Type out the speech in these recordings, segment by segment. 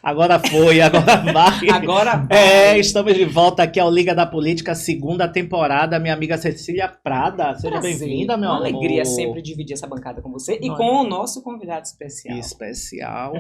Agora foi, agora vai. Agora vai. Estamos de volta aqui ao Liga da Política, segunda temporada. Minha amiga Cecília Prada, seja Prazer. bem-vinda, meu amor. Uma alegria sempre dividir essa bancada com você e com o nosso convidado especial.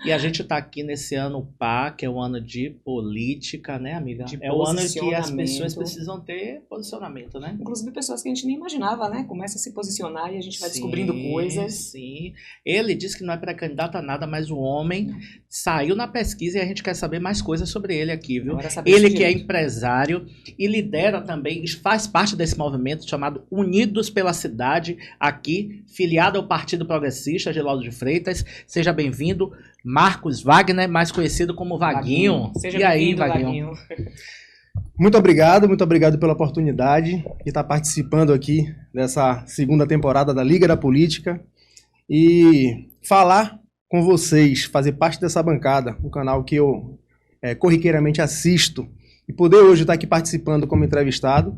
E a gente tá aqui nesse ano PA, que é o ano de política, né, amiga? De é o ano que as posicionamento. pessoas precisam ter posicionamento, né? Inclusive pessoas que a gente nem imaginava, né? Começa a se posicionar e a gente vai descobrindo coisas. Sim. Ele disse que não é pré-candidato a nada, mas o homem saiu na pesquisa e a gente quer saber mais coisas sobre ele aqui, viu? Ele que é empresário e lidera também, faz parte desse movimento chamado Unidos pela Cidade, aqui, filiado ao Partido Progressista, Geraldo de Freitas. Seja bem-vindo, Marcos Wagner, mais conhecido como Vaguinho. Seja bem-vindo, Vaguinho. Muito obrigado pela oportunidade de estar participando aqui dessa segunda temporada da Liga da Política e falar com vocês, fazer parte dessa bancada, um canal que eu corriqueiramente assisto, e poder hoje estar aqui participando como entrevistado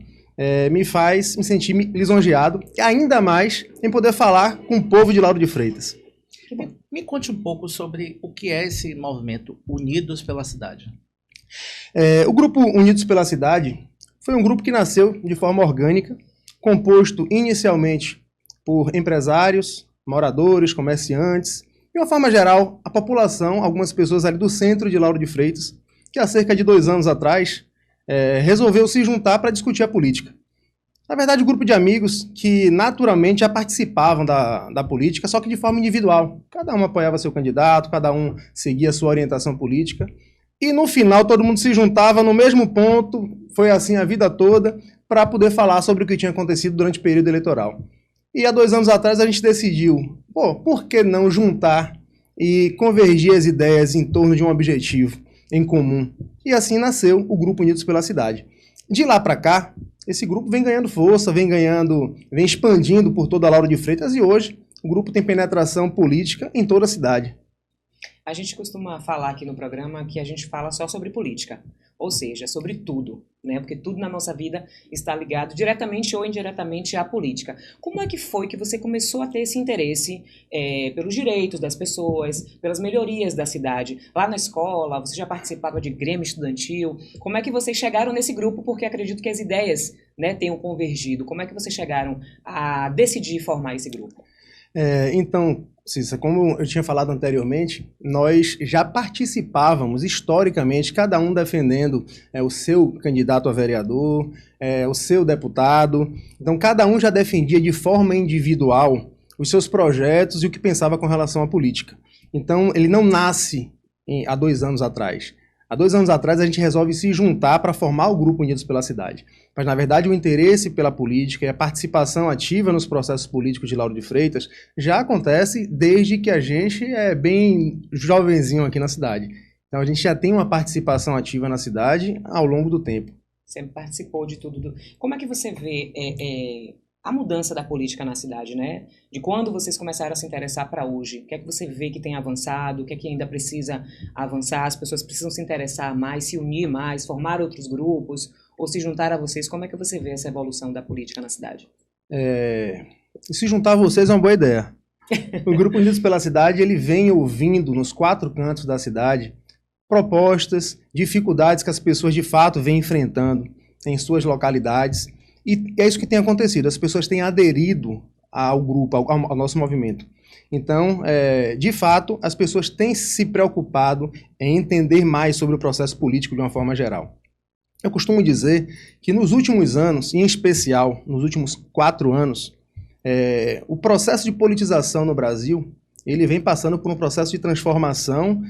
me faz me sentir lisonjeado, e ainda mais em poder falar com o povo de Lauro de Freitas. Me conte um pouco sobre o que é esse movimento Unidos pela Cidade. O grupo Unidos pela Cidade foi um grupo que nasceu de forma orgânica, composto inicialmente por empresários, moradores, comerciantes, de uma forma geral, a população, algumas pessoas ali do centro de Lauro de Freitas, que há cerca de 2 anos atrás resolveu se juntar para discutir a política. Na verdade, um grupo de amigos que naturalmente já participavam da política, só que de forma individual. Cada um apoiava seu candidato, cada um seguia sua orientação política. E no final todo mundo se juntava no mesmo ponto, foi assim a vida toda, para poder falar sobre o que tinha acontecido durante o período eleitoral. E há 2 anos atrás a gente decidiu, por que não juntar e convergir as ideias em torno de um objetivo em comum? E assim nasceu o Grupo Unidos pela Cidade. De lá para cá, esse grupo vem ganhando força, vem expandindo por toda a Lauro de Freitas, e hoje o grupo tem penetração política em toda a cidade. A gente costuma falar aqui no programa que a gente fala só sobre política, ou seja, sobre tudo, né? Porque tudo na nossa vida está ligado diretamente ou indiretamente à política. Como é que foi que você começou a ter esse interesse pelos direitos das pessoas, pelas melhorias da cidade? Lá na escola, você já participava de grêmio estudantil? Como é que vocês chegaram nesse grupo? Porque acredito que as ideias, né, tenham convergido. Como é que vocês chegaram a decidir formar esse grupo? Então, Cissa, como eu tinha falado anteriormente, nós já participávamos historicamente, cada um defendendo o seu candidato a vereador, o seu deputado. Então, cada um já defendia de forma individual os seus projetos e o que pensava com relação à política. Então, ele não nasce há 2 anos atrás. Há 2 anos atrás, a gente resolve se juntar para formar o Grupo Unidos pela Cidade. Mas, na verdade, o interesse pela política e a participação ativa nos processos políticos de Lauro de Freitas já acontece desde que a gente é bem jovenzinho aqui na cidade. Então, a gente já tem uma participação ativa na cidade ao longo do tempo. Sempre participou de tudo. Como é que você vê a mudança da política na cidade, né? De quando vocês começaram a se interessar para hoje? O que é que você vê que tem avançado? O que é que ainda precisa avançar? As pessoas precisam se interessar mais, se unir mais, formar outros grupos ou se juntar a vocês? Como é que você vê essa evolução da política na cidade? Se juntar a vocês é uma boa ideia. O Grupo Unidos pela Cidade, ele vem ouvindo nos 4 cantos da cidade propostas, dificuldades que as pessoas de fato vêm enfrentando em suas localidades. E é isso que tem acontecido, as pessoas têm aderido ao grupo, ao nosso movimento. Então, de fato, as pessoas têm se preocupado em entender mais sobre o processo político de uma forma geral. Eu costumo dizer que nos últimos anos, em especial nos últimos 4 anos, o processo de politização no Brasil, ele vem passando por um processo de transformação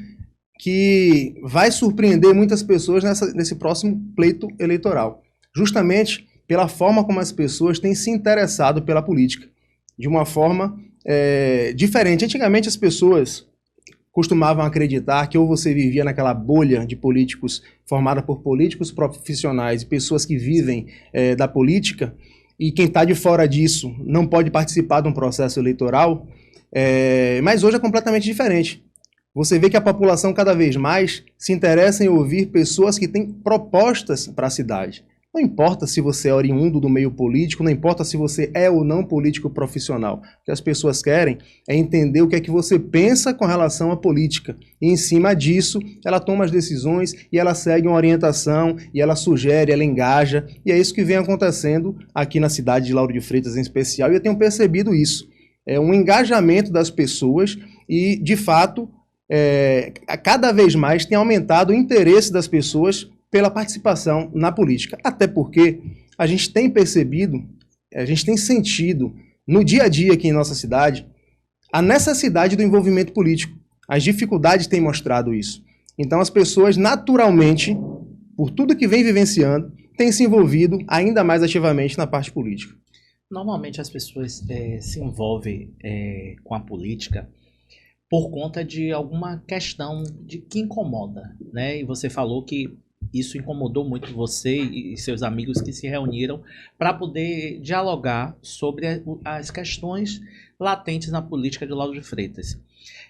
que vai surpreender muitas pessoas nesse próximo pleito eleitoral. Justamente pela forma como as pessoas têm se interessado pela política, de uma forma diferente. Antigamente as pessoas costumavam acreditar que ou você vivia naquela bolha de políticos formada por políticos profissionais e pessoas que vivem da política, e quem está de fora disso não pode participar de um processo eleitoral, mas hoje é completamente diferente. Você vê que a população cada vez mais se interessa em ouvir pessoas que têm propostas para a cidade. Não importa se você é oriundo do meio político, não importa se você é ou não político profissional. O que as pessoas querem é entender o que é que você pensa com relação à política. E em cima disso, ela toma as decisões e ela segue uma orientação, e ela sugere, ela engaja. E é isso que vem acontecendo aqui na cidade de Lauro de Freitas em especial, e eu tenho percebido isso. É um engajamento das pessoas e, de fato, cada vez mais tem aumentado o interesse das pessoas pela participação na política. Até porque a gente tem percebido, a gente tem sentido no dia a dia aqui em nossa cidade a necessidade do envolvimento político. As dificuldades têm mostrado isso. Então as pessoas naturalmente, por tudo que vem vivenciando, têm se envolvido ainda mais ativamente na parte política. Normalmente as pessoas se envolvem com a política por conta de alguma questão que incomoda, né? E você falou que isso incomodou muito você e seus amigos que se reuniram para poder dialogar sobre as questões latentes na política de Lauro de Freitas.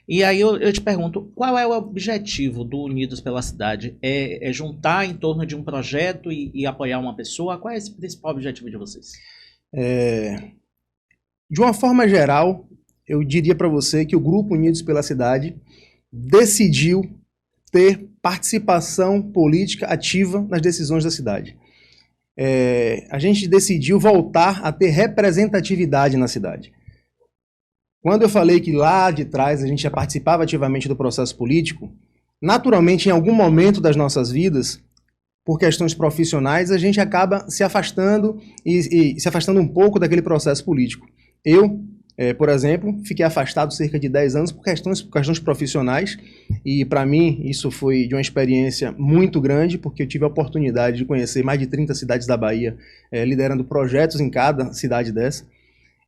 E aí eu te pergunto, qual é o objetivo do Unidos pela Cidade? É juntar em torno de um projeto e apoiar uma pessoa? Qual é esse principal objetivo de vocês? De uma forma geral, eu diria para você que o Grupo Unidos pela Cidade decidiu ter participação política ativa nas decisões da cidade. A gente decidiu voltar a ter representatividade na cidade. Quando eu falei que lá de trás a gente já participava ativamente do processo político, naturalmente, em algum momento das nossas vidas, por questões profissionais, a gente acaba se afastando e se afastando um pouco daquele processo político. Eu, por exemplo, fiquei afastado cerca de 10 anos por questões profissionais, e para mim isso foi de uma experiência muito grande, porque eu tive a oportunidade de conhecer mais de 30 cidades da Bahia, liderando projetos em cada cidade dessa.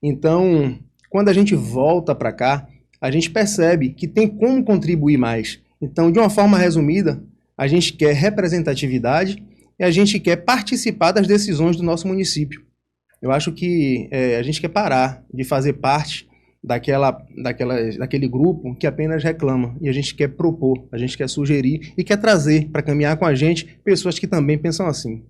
Então, quando a gente volta para cá, a gente percebe que tem como contribuir mais. Então, de uma forma resumida, a gente quer representatividade e a gente quer participar das decisões do nosso município. Eu acho que a gente quer parar de fazer parte daquele grupo que apenas reclama, e a gente quer propor, a gente quer sugerir e quer trazer para caminhar com a gente pessoas que também pensam assim.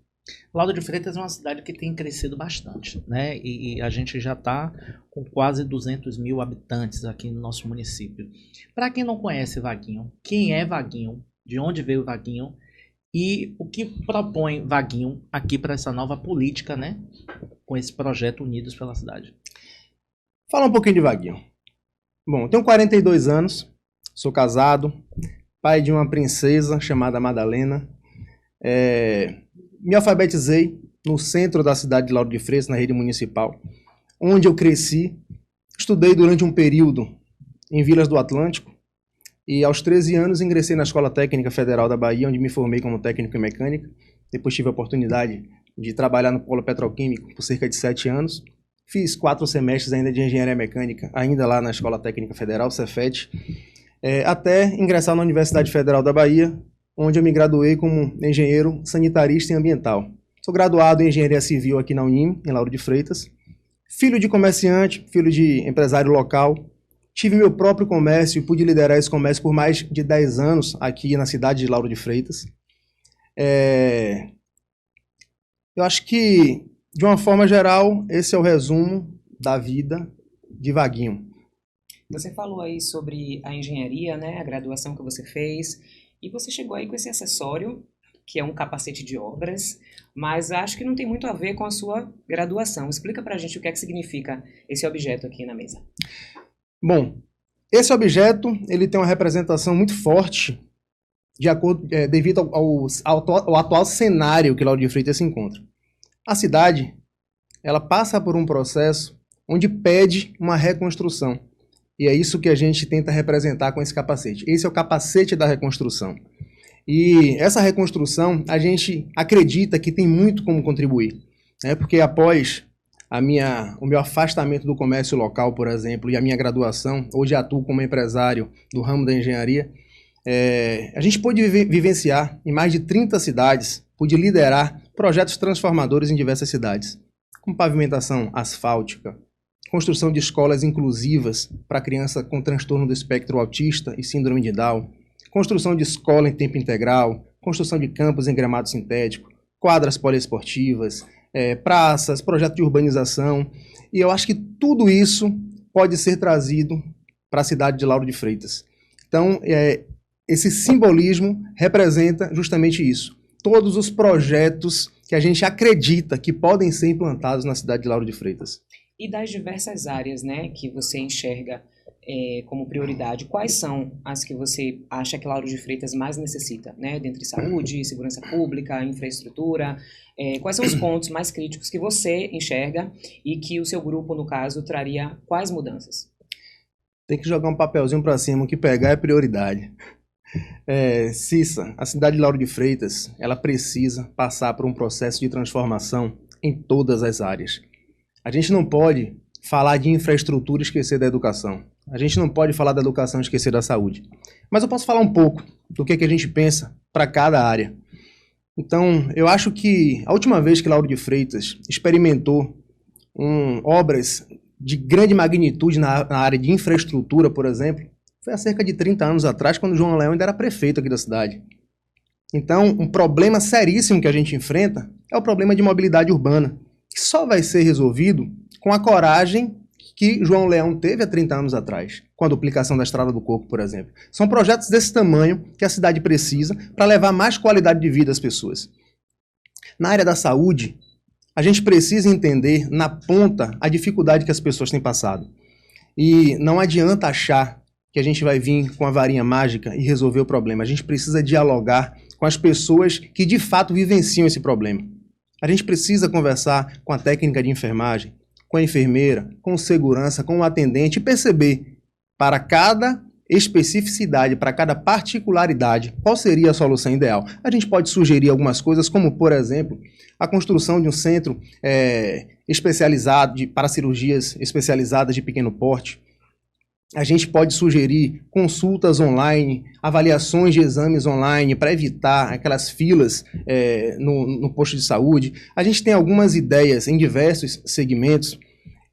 Lauro de Freitas é uma cidade que tem crescido bastante, né? E a gente já está com quase 200 mil habitantes aqui no nosso município. Para quem não conhece Vaguinho, quem é Vaguinho, de onde veio Vaguinho e o que propõe Vaguinho aqui para essa nova política, né? Com esse projeto Unidos pela Cidade. Fala um pouquinho de Vaguinho. Bom, eu tenho 42 anos, sou casado, pai de uma princesa chamada Madalena. Me alfabetizei no centro da cidade de Lauro de Freitas, na rede municipal, onde eu cresci. Estudei durante um período em Vilas do Atlântico e aos 13 anos ingressei na Escola Técnica Federal da Bahia, onde me formei como técnico em mecânica. Depois tive a oportunidade de trabalhar no polo petroquímico por cerca de 7 anos. Fiz 4 semestres ainda de engenharia mecânica, ainda lá na Escola Técnica Federal, Cefet, até ingressar na Universidade Federal da Bahia, onde eu me graduei como engenheiro sanitarista e ambiental. Sou graduado em engenharia civil aqui na Unim, em Lauro de Freitas. Filho de comerciante, filho de empresário local. Tive meu próprio comércio e pude liderar esse comércio por mais de 10 anos aqui na cidade de Lauro de Freitas. Eu acho que, de uma forma geral, esse é o resumo da vida de Vaguinho. Você falou aí sobre a engenharia, né, a graduação que você fez, e você chegou aí com esse acessório, que é um capacete de obras, mas acho que não tem muito a ver com a sua graduação. Explica pra gente o que é que significa esse objeto aqui na mesa. Bom, esse objeto ele tem uma representação muito forte devido ao atual cenário que Lauro de Freitas se encontra. A cidade ela passa por um processo onde pede uma reconstrução. E é isso que a gente tenta representar com esse capacete. Esse é o capacete da reconstrução. E essa reconstrução, a gente acredita que tem muito como contribuir. Porque após o meu afastamento do comércio local, por exemplo, e a minha graduação, hoje atuo como empresário do ramo da engenharia, a gente pôde vivenciar em mais de 30 cidades, pude liderar projetos transformadores em diversas cidades, com pavimentação asfáltica, construção de escolas inclusivas para criança com transtorno do espectro autista e síndrome de Down, construção de escola em tempo integral, construção de campos em gramado sintético, quadras poliesportivas, praças, projeto de urbanização. E eu acho que tudo isso pode ser trazido para a cidade de Lauro de Freitas. Então, esse simbolismo representa justamente isso. Todos os projetos que a gente acredita que podem ser implantados na cidade de Lauro de Freitas. E das diversas áreas, né, que você enxerga como prioridade, quais são as que você acha que Lauro de Freitas mais necessita, né, dentre saúde, segurança pública, infraestrutura, quais são os pontos mais críticos que você enxerga e que o seu grupo, no caso, traria quais mudanças? Tem que jogar um papelzinho para cima, o que pegar é prioridade. Cissa, a cidade de Lauro de Freitas, ela precisa passar por um processo de transformação em todas as áreas. A gente não pode falar de infraestrutura e esquecer da educação. A gente não pode falar da educação e esquecer da saúde. Mas eu posso falar um pouco do que a gente pensa para cada área. Então, eu acho que a última vez que Lauro de Freitas experimentou obras de grande magnitude na área de infraestrutura, por exemplo, foi há cerca de 30 anos atrás, quando o João Leão ainda era prefeito aqui da cidade. Então, um problema seríssimo que a gente enfrenta é o problema de mobilidade urbana, que só vai ser resolvido com a coragem que João Leão teve há 30 anos atrás, com a duplicação da Estrada do Coco, por exemplo. São projetos desse tamanho que a cidade precisa para levar mais qualidade de vida às pessoas. Na área da saúde, a gente precisa entender na ponta a dificuldade que as pessoas têm passado. E não adianta achar que a gente vai vir com a varinha mágica e resolver o problema. A gente precisa dialogar com as pessoas que de fato vivenciam esse problema. A gente precisa conversar com a técnica de enfermagem, com a enfermeira, com o segurança, com o atendente e perceber para cada especificidade, para cada particularidade, qual seria a solução ideal. A gente pode sugerir algumas coisas, como, por exemplo, a construção de um centro especializado para cirurgias especializadas de pequeno porte. A gente pode sugerir consultas online, avaliações de exames online para evitar aquelas filas no posto de saúde. A gente tem algumas ideias em diversos segmentos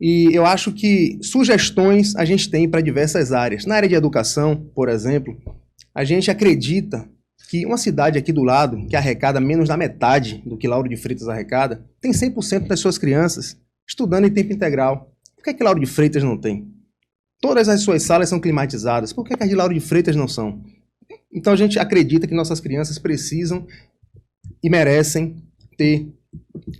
e eu acho que sugestões a gente tem para diversas áreas. Na área de educação, por exemplo, a gente acredita que uma cidade aqui do lado, que arrecada menos da metade do que Lauro de Freitas arrecada, tem 100% das suas crianças estudando em tempo integral. Por que Lauro de Freitas não tem? Todas as suas salas são climatizadas. Por que as de Lauro de Freitas não são? Então a gente acredita que nossas crianças precisam e merecem ter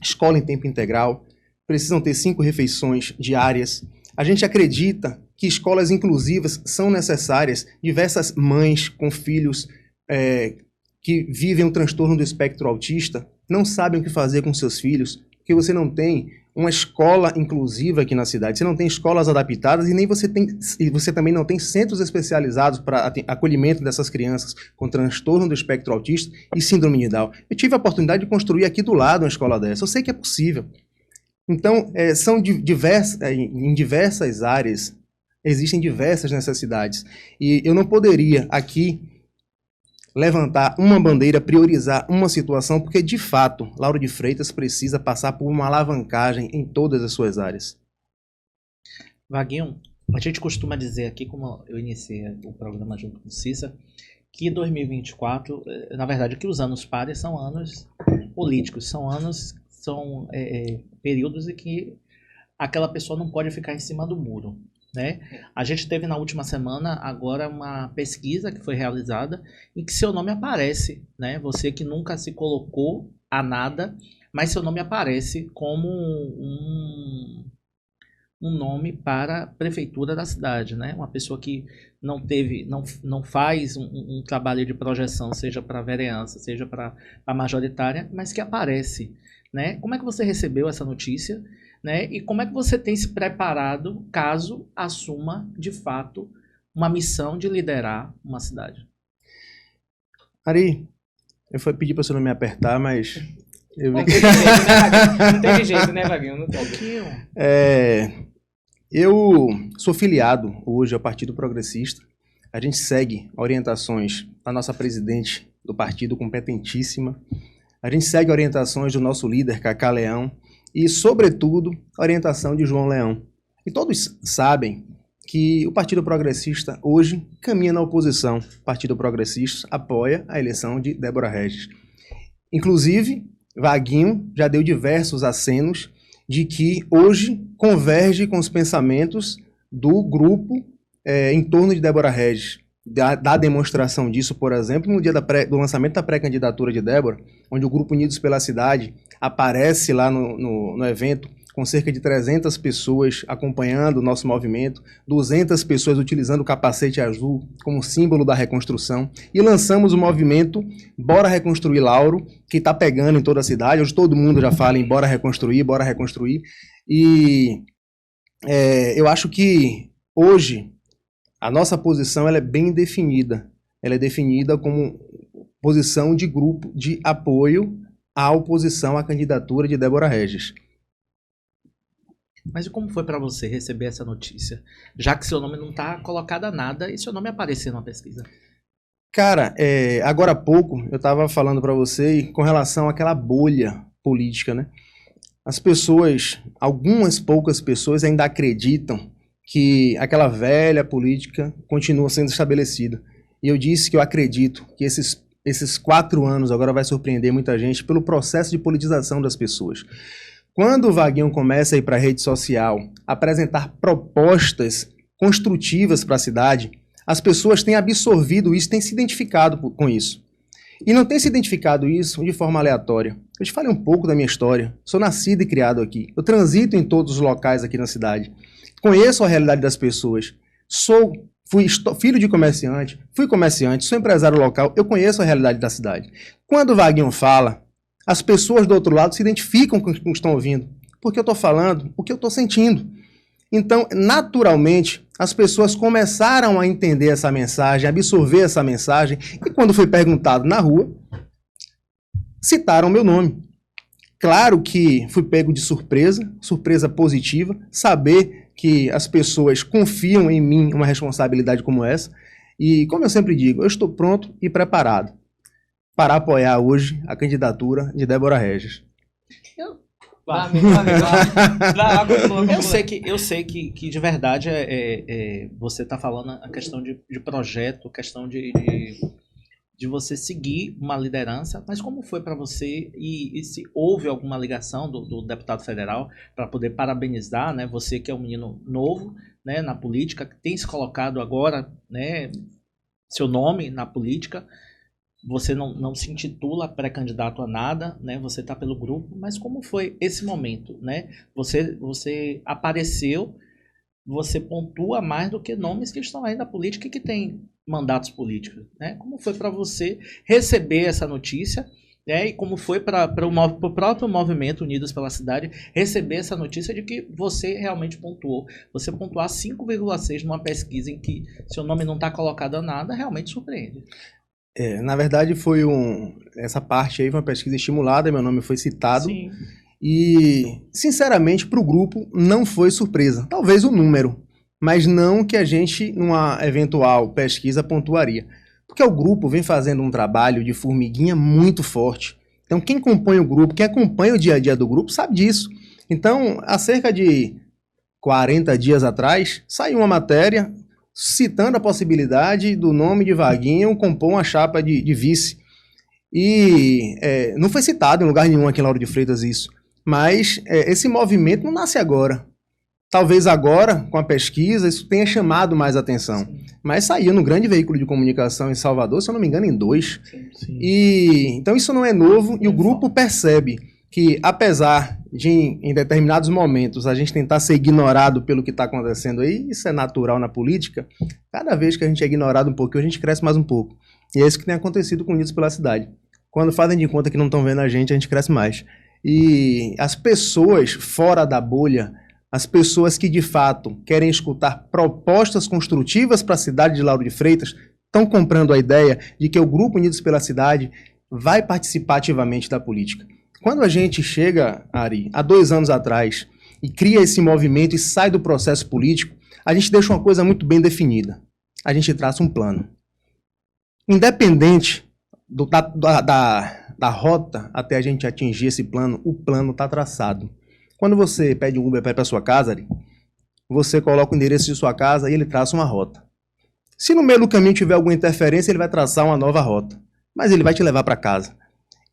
escola em tempo integral, precisam ter 5 refeições diárias. A gente acredita que escolas inclusivas são necessárias. Diversas mães com filhos que vivem um transtorno do espectro autista não sabem o que fazer com seus filhos, porque você não tem uma escola inclusiva aqui na cidade, você não tem escolas adaptadas e você também não tem centros especializados para acolhimento dessas crianças com transtorno do espectro autista e síndrome de Down. Eu tive a oportunidade de construir aqui do lado uma escola dessa, eu sei que é possível. Então, em diversas áreas, existem diversas necessidades. E eu não poderia aqui levantar uma bandeira, priorizar uma situação, porque, de fato, Lauro de Freitas precisa passar por uma alavancagem em todas as suas áreas. Vaguinho, a gente costuma dizer aqui, como eu iniciei o programa junto com o Cissa, que 2024, na verdade, que os anos pares são anos políticos, são períodos em que aquela pessoa não pode ficar em cima do muro. Né? A gente teve na última semana agora uma pesquisa que foi realizada em que seu nome aparece, né? Você que nunca se colocou a nada, mas seu nome aparece como um nome para a prefeitura da cidade, né? Uma pessoa que não faz um trabalho de projeção, seja para a vereança, seja para a majoritária, mas que aparece, né? Como é que você recebeu essa notícia? Né? E como é que você tem se preparado caso assuma, de fato, uma missão de liderar uma cidade? Ari, eu fui pedir para você não me apertar, mas... Não teve jeito, né, Vaguinho? Não teve. Eu sou filiado hoje ao Partido Progressista. A gente segue orientações da nossa presidente do partido, competentíssima. A gente segue orientações do nosso líder, Cacá Leão. E, sobretudo, a orientação de João Leão. E todos sabem que o Partido Progressista hoje caminha na oposição. O Partido Progressista apoia a eleição de Débora Regis. Inclusive, Vaguinho já deu diversos acenos de que hoje converge com os pensamentos do grupo em torno de Débora Regis. Da demonstração disso, por exemplo, no dia do lançamento da pré-candidatura de Débora, onde o Grupo Unidos pela Cidade aparece lá no evento com cerca de 300 pessoas acompanhando o nosso movimento, 200 pessoas utilizando o capacete azul como símbolo da reconstrução, e lançamos o movimento Bora Reconstruir Lauro, que está pegando em toda a cidade. Hoje todo mundo já fala em bora reconstruir, e eu acho que hoje a nossa posição ela é bem definida. Ela é definida como posição de grupo de apoio à oposição à candidatura de Débora Regis. Mas e como foi para você receber essa notícia? Já que seu nome não está colocado a nada e seu nome aparecer na pesquisa. Cara, agora há pouco eu estava falando para você com relação àquela bolha política, né? As pessoas, algumas poucas pessoas ainda acreditam que aquela velha política continua sendo estabelecida. E eu disse que eu acredito que esses 4 anos agora vai surpreender muita gente pelo processo de politização das pessoas. Quando o Vaguinho começa a ir para a rede social, apresentar propostas construtivas para a cidade, as pessoas têm absorvido isso, têm se identificado com isso. E não têm se identificado isso de forma aleatória. Eu te falei um pouco da minha história. Sou nascido e criado aqui. Eu transito em todos os locais aqui na cidade. Conheço a realidade das pessoas. Fui filho de comerciante, fui comerciante, sou empresário local. Eu conheço a realidade da cidade. Quando o Vaguinho fala, as pessoas do outro lado se identificam com o que estão ouvindo, porque eu estou falando o que eu estou sentindo. Então, naturalmente, as pessoas começaram a entender essa mensagem, a absorver essa mensagem, e quando foi perguntado na rua, citaram meu nome. Claro que fui pego de surpresa, surpresa positiva, saber que as pessoas confiam em mim uma responsabilidade como essa, e como eu sempre digo, eu estou pronto e preparado para apoiar hoje a candidatura de Débora Regis. Eu sei que de verdade você está falando a questão de projeto, questão de você seguir uma liderança, mas como foi para você e se houve alguma ligação do deputado federal para poder parabenizar, né, você que é um menino novo, né, na política, que tem se colocado agora, né, seu nome na política. Você não se intitula pré-candidato a nada, né? Você está pelo grupo, mas como foi esse momento, né? Você apareceu, você pontua mais do que nomes que estão aí na política e que têm mandatos políticos, né? Como foi para você receber essa notícia, né? E como foi para o próprio movimento Unidos pela Cidade receber essa notícia de que você realmente pontuou. Você pontuar 5,6 numa pesquisa em que seu nome não está colocado a nada, realmente surpreende. Na verdade essa parte aí foi uma pesquisa estimulada, meu nome foi citado. Sim. E, sinceramente, para o grupo não foi surpresa. Talvez o número, mas não que a gente, numa eventual pesquisa, pontuaria. Porque o grupo vem fazendo um trabalho de formiguinha muito forte. Então, quem compõe o grupo, quem acompanha o dia a dia do grupo, sabe disso. Então, há cerca de 40 dias atrás, saiu uma matéria citando a possibilidade do nome de Vaguinho compor uma chapa de vice. E não foi citado em lugar nenhum aqui em Lauro de Freitas isso. Mas esse movimento não nasce agora. Talvez agora, com a pesquisa, isso tenha chamado mais atenção. Sim. Mas saiu no grande veículo de comunicação em Salvador, se eu não me engano, em 2. Sim. Então isso não é novo e o grupo percebe que, apesar de, em determinados momentos, a gente tentar ser ignorado pelo que está acontecendo aí, isso é natural na política, cada vez que a gente é ignorado um pouquinho, a gente cresce mais um pouco. E é isso que tem acontecido com Unidos pela Cidade. Quando fazem de conta que não estão vendo a gente cresce mais. E as pessoas fora da bolha, as pessoas que de fato querem escutar propostas construtivas para a cidade de Lauro de Freitas, estão comprando a ideia de que o Grupo Unidos pela Cidade vai participar ativamente da política. Quando a gente chega, Ari, há 2 anos atrás, e cria esse movimento e sai do processo político, a gente deixa uma coisa muito bem definida. A gente traça um plano. Independente da rota até a gente atingir esse plano, o plano está traçado. Quando você pede um Uber para ir para sua casa, Ari, você coloca o endereço de sua casa e ele traça uma rota. Se no meio do caminho tiver alguma interferência, ele vai traçar uma nova rota. Mas ele vai te levar para casa.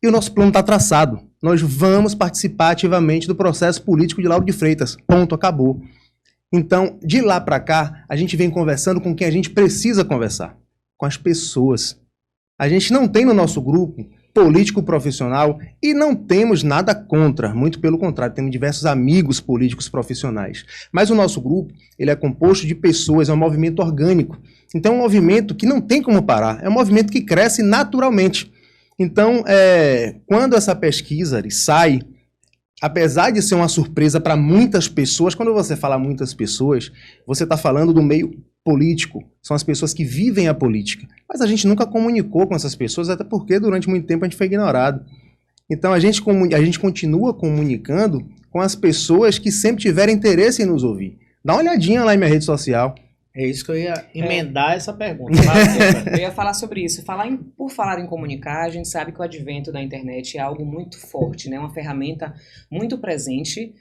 E o nosso plano está traçado. nós vamos participar ativamente do processo político de Lauro de Freitas. Ponto, acabou. Então, de lá para cá, a gente vem conversando com quem a gente precisa conversar, com as pessoas. A gente não tem no nosso grupo político profissional e não temos nada contra, muito pelo contrário, temos diversos amigos políticos profissionais. Mas o nosso grupo, ele é composto de pessoas, é um movimento orgânico. Então é um movimento que não tem como parar, é um movimento que cresce naturalmente. Então, quando essa pesquisa sai, apesar de ser uma surpresa para muitas pessoas, quando você fala muitas pessoas, você está falando do meio político, são as pessoas que vivem a política. Mas a gente nunca comunicou com essas pessoas, até porque durante muito tempo a gente foi ignorado. Então a gente continua comunicando com as pessoas que sempre tiverem interesse em nos ouvir. Dá uma olhadinha lá em minha rede social. É isso que eu ia emendar essa pergunta. Eu ia falar sobre isso. Por falar em comunicar, a gente sabe que o advento da internet é algo muito forte, né? Uma ferramenta muito presente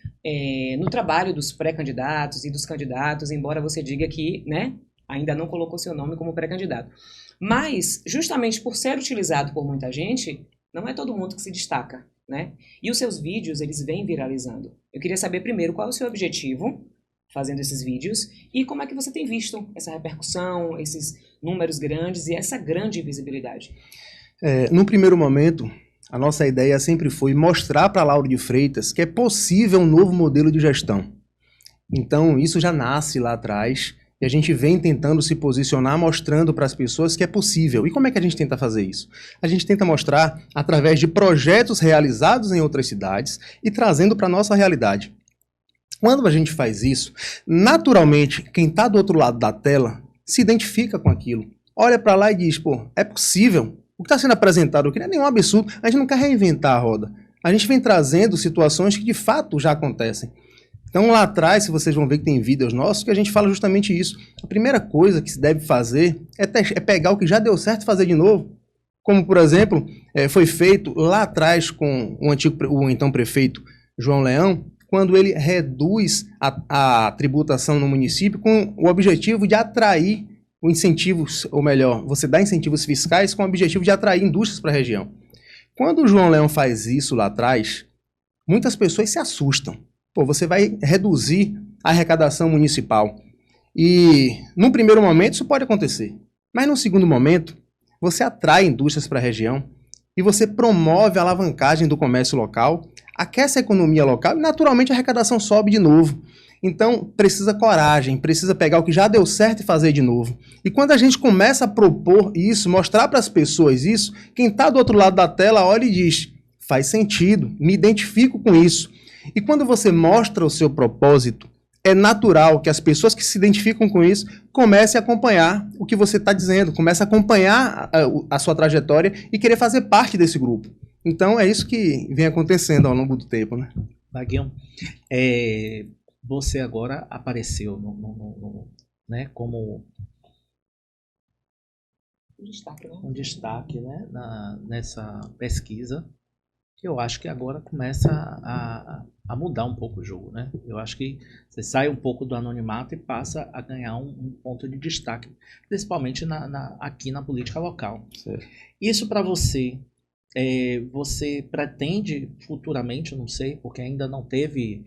no trabalho dos pré-candidatos e dos candidatos, embora você diga que, né, ainda não colocou seu nome como pré-candidato. Mas, justamente por ser utilizado por muita gente, não é todo mundo que se destaca, né? E os seus vídeos, eles vêm viralizando. Eu queria saber primeiro qual é o seu objetivo fazendo esses vídeos e como é que você tem visto essa repercussão, esses números grandes e essa grande visibilidade. No primeiro momento, a nossa ideia sempre foi mostrar para Lauro de Freitas que é possível um novo modelo de gestão. Então, isso já nasce lá atrás e a gente vem tentando se posicionar, mostrando para as pessoas que é possível. E como é que a gente tenta fazer isso? A gente tenta mostrar através de projetos realizados em outras cidades e trazendo para a nossa realidade. Quando a gente faz isso, naturalmente, quem está do outro lado da tela se identifica com aquilo. Olha para lá e diz, pô, é possível. O que está sendo apresentado aqui não é nenhum absurdo. A gente não quer reinventar a roda. A gente vem trazendo situações que de fato já acontecem. Então lá atrás, se vocês vão ver que tem vídeos nossos, que a gente fala justamente isso. A primeira coisa que se deve fazer é pegar o que já deu certo e fazer de novo. Como, por exemplo, foi feito lá atrás com o então prefeito João Leão, quando ele reduz a tributação no município com o objetivo de atrair incentivos, ou melhor, você dá incentivos fiscais com o objetivo de atrair indústrias para a região. Quando o João Leão faz isso lá atrás, muitas pessoas se assustam. Pô, você vai reduzir a arrecadação municipal. E, num primeiro momento, isso pode acontecer. Mas, num segundo momento, você atrai indústrias para a região e você promove a alavancagem do comércio local, aquece a economia local e, naturalmente, a arrecadação sobe de novo. Então, precisa coragem, precisa pegar o que já deu certo e fazer de novo. E quando a gente começa a propor isso, mostrar para as pessoas isso, quem está do outro lado da tela olha e diz, faz sentido, me identifico com isso. E quando você mostra o seu propósito, é natural que as pessoas que se identificam com isso comecem a acompanhar o que você está dizendo, comecem a acompanhar a sua trajetória e querer fazer parte desse grupo. Então, é isso que vem acontecendo ao longo do tempo, né? Vaguinho, você agora apareceu né, como um destaque, né, nessa pesquisa, que eu acho que agora começa a mudar um pouco o jogo, né? Eu acho que você sai um pouco do anonimato e passa a ganhar um ponto de destaque, principalmente aqui na política local. Certo. Isso para você, você pretende futuramente, eu não sei, porque ainda não teve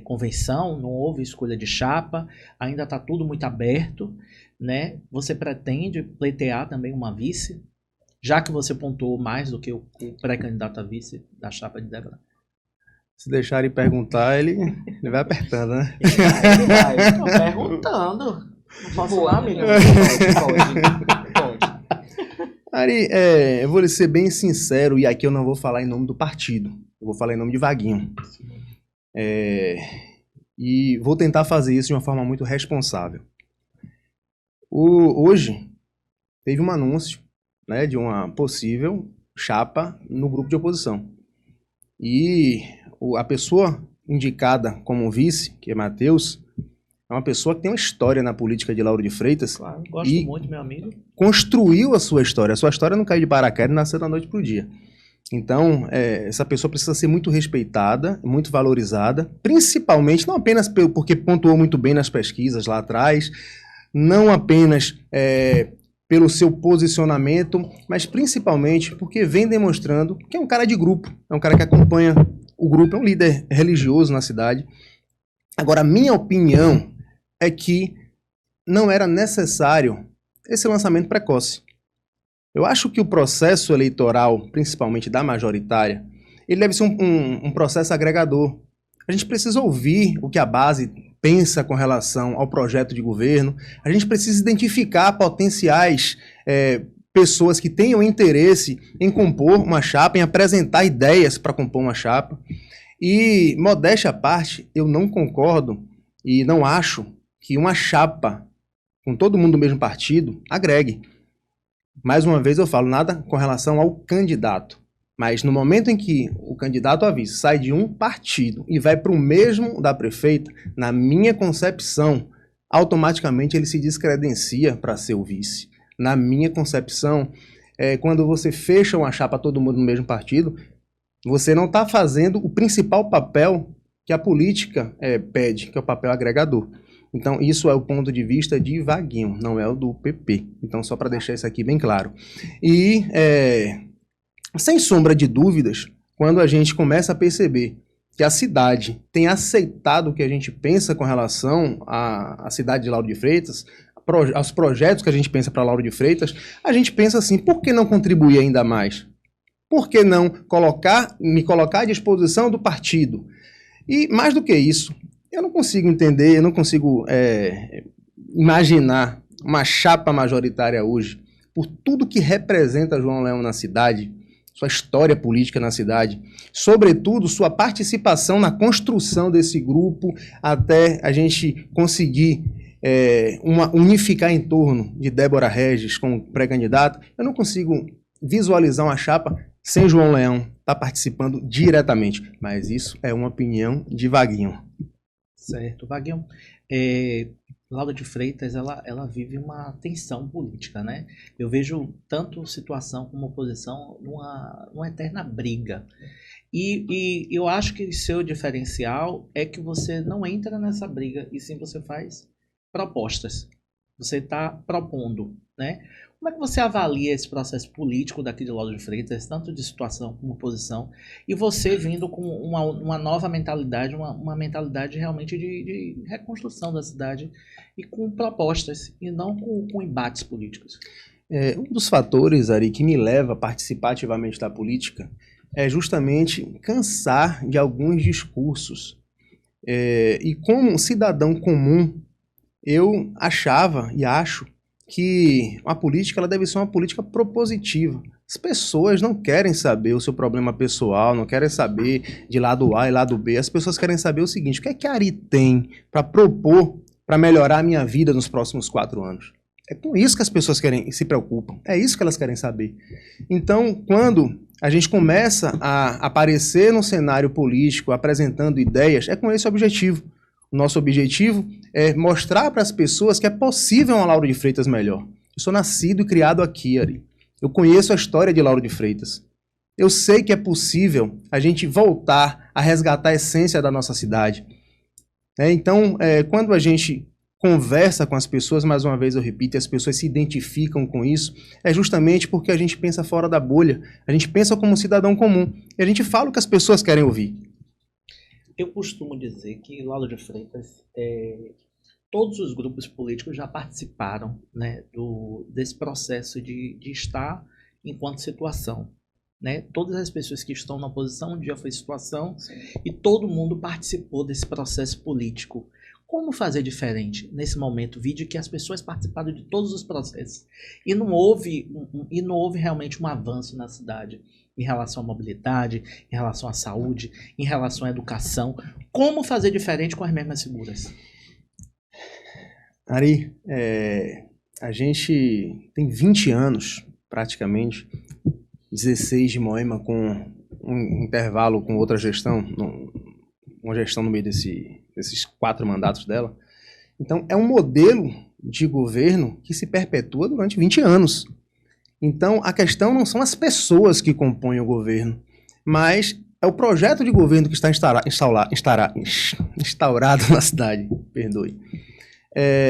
convenção, não houve escolha de chapa, ainda está tudo muito aberto, né? Você pretende pleitear também uma vice? Já que você pontuou mais do que o pré-candidato a vice da chapa de Débora? Se deixarem perguntar, ele vai apertando, né? Ele vai. Tô perguntando. Não posso lá, menino? Pode. Ari, eu vou ser bem sincero, e aqui eu não vou falar em nome do partido. Eu vou falar em nome de Vaguinho. E vou tentar fazer isso de uma forma muito responsável. Hoje, teve um anúncio, né, de uma possível chapa no grupo de oposição. E a pessoa indicada como vice, que é Matheus, é uma pessoa que tem uma história na política de Lauro de Freitas. Claro, gosto muito, meu amigo. Construiu a sua história. A sua história não caiu de paraquedas e nasceu da noite para o dia. Então, essa pessoa precisa ser muito respeitada, muito valorizada, principalmente, não apenas porque pontuou muito bem nas pesquisas lá atrás, não apenas pelo seu posicionamento, mas principalmente porque vem demonstrando que é um cara de grupo, é um cara que acompanha o grupo, é um líder religioso na cidade. Agora, a minha opinião é que não era necessário esse lançamento precoce. Eu acho que o processo eleitoral, principalmente da majoritária, ele deve ser um processo agregador. A gente precisa ouvir o que a base pensa com relação ao projeto de governo, a gente precisa identificar potenciais pessoas que tenham interesse em compor uma chapa, em apresentar ideias para compor uma chapa. E, modéstia à parte, eu não concordo e não acho que uma chapa com todo mundo do mesmo partido agregue. Mais uma vez eu falo, nada com relação ao candidato. Mas no momento em que o candidato a vice sai de um partido e vai para o mesmo da prefeita, na minha concepção, automaticamente ele se descredencia para ser o vice. Na minha concepção, quando você fecha uma chapa todo mundo no mesmo partido, você não está fazendo o principal papel que a política pede, que é o papel agregador. Então, isso é o ponto de vista de Vaguinho, não é o do PP. Então, só para deixar isso aqui bem claro. E, sem sombra de dúvidas, quando a gente começa a perceber que a cidade tem aceitado o que a gente pensa com relação à cidade de Lauro de Freitas, aos projetos que a gente pensa para Lauro de Freitas, a gente pensa assim, por que não contribuir ainda mais? Por que não me colocar à disposição do partido? E mais do que isso, eu não consigo entender, eu não consigo imaginar uma chapa majoritária hoje, por tudo que representa João Leão na cidade, sua história política na cidade, sobretudo sua participação na construção desse grupo, até a gente conseguir unificar em torno de Débora Regis como pré-candidata. Eu não consigo visualizar uma chapa sem João Leão estar participando diretamente, mas isso é uma opinião de Vaguinho. Certo, Vaguinho. Lauro de Freitas, ela vive uma tensão política, né? Eu vejo tanto situação como oposição numa eterna briga. E eu acho que seu diferencial é que você não entra nessa briga, e sim você faz propostas. Você está propondo, né? Como é que você avalia esse processo político daqui de Lauro de Freitas, tanto de situação como oposição, e você vindo com uma nova mentalidade, uma mentalidade realmente de reconstrução da cidade, e com propostas, e não com embates políticos? Um dos fatores, Ari, que me leva a participar ativamente da política é justamente cansar de alguns discursos. E como cidadão comum, eu achava e acho que a política ela deve ser uma política propositiva. As pessoas não querem saber o seu problema pessoal, não querem saber de lado A e lado B. As pessoas querem saber o seguinte, o que é que a Ari tem para propor para melhorar a minha vida nos próximos 4 anos? É com isso que as pessoas se preocupam, é isso que elas querem saber. Então, quando a gente começa a aparecer no cenário político, apresentando ideias, é com esse objetivo. O nosso objetivo é mostrar para as pessoas que é possível uma Lauro de Freitas melhor. Eu sou nascido e criado aqui, Ari. Eu conheço a história de Lauro de Freitas. Eu sei que é possível a gente voltar a resgatar a essência da nossa cidade. Então, quando a gente conversa com as pessoas, mais uma vez eu repito, e as pessoas se identificam com isso, é justamente porque a gente pensa fora da bolha. A gente pensa como um cidadão comum. E a gente fala o que as pessoas querem ouvir. Eu costumo dizer que Lauro de Freitas, todos os grupos políticos já participaram, né, desse processo de estar enquanto situação. Né? Todas as pessoas que estão na oposição, um dia foi situação, sim, e todo mundo participou desse processo político. Como fazer diferente nesse momento, vídeo que as pessoas participaram de todos os processos e não houve realmente um avanço na cidade em relação à mobilidade, em relação à saúde, em relação à educação? Como fazer diferente com as mesmas figuras? Ari, a gente tem 20 anos, praticamente, 16 de Moema, com um intervalo com outra gestão, uma gestão no meio desses 4 mandatos dela. Então, é um modelo de governo que se perpetua durante 20 anos. Então, a questão não são as pessoas que compõem o governo, mas é o projeto de governo que está instaurado na cidade. Perdoe.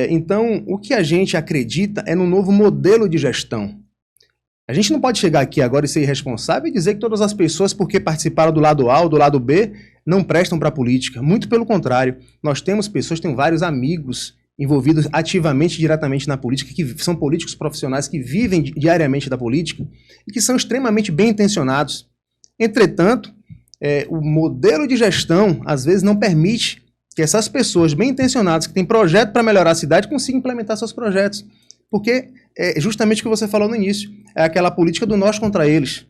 Então, o que a gente acredita é no novo modelo de gestão. A gente não pode chegar aqui agora e ser irresponsável e dizer que todas as pessoas, porque participaram do lado A ou do lado B, não prestam para a política. Muito pelo contrário. Nós temos pessoas, tem vários amigos envolvidos ativamente, diretamente na política, que são políticos profissionais que vivem diariamente da política e que são extremamente bem intencionados. Entretanto, o modelo de gestão, às vezes, não permite que essas pessoas bem intencionadas, que têm projeto para melhorar a cidade, consigam implementar seus projetos. Porque é justamente o que você falou no início, é aquela política do nós contra eles.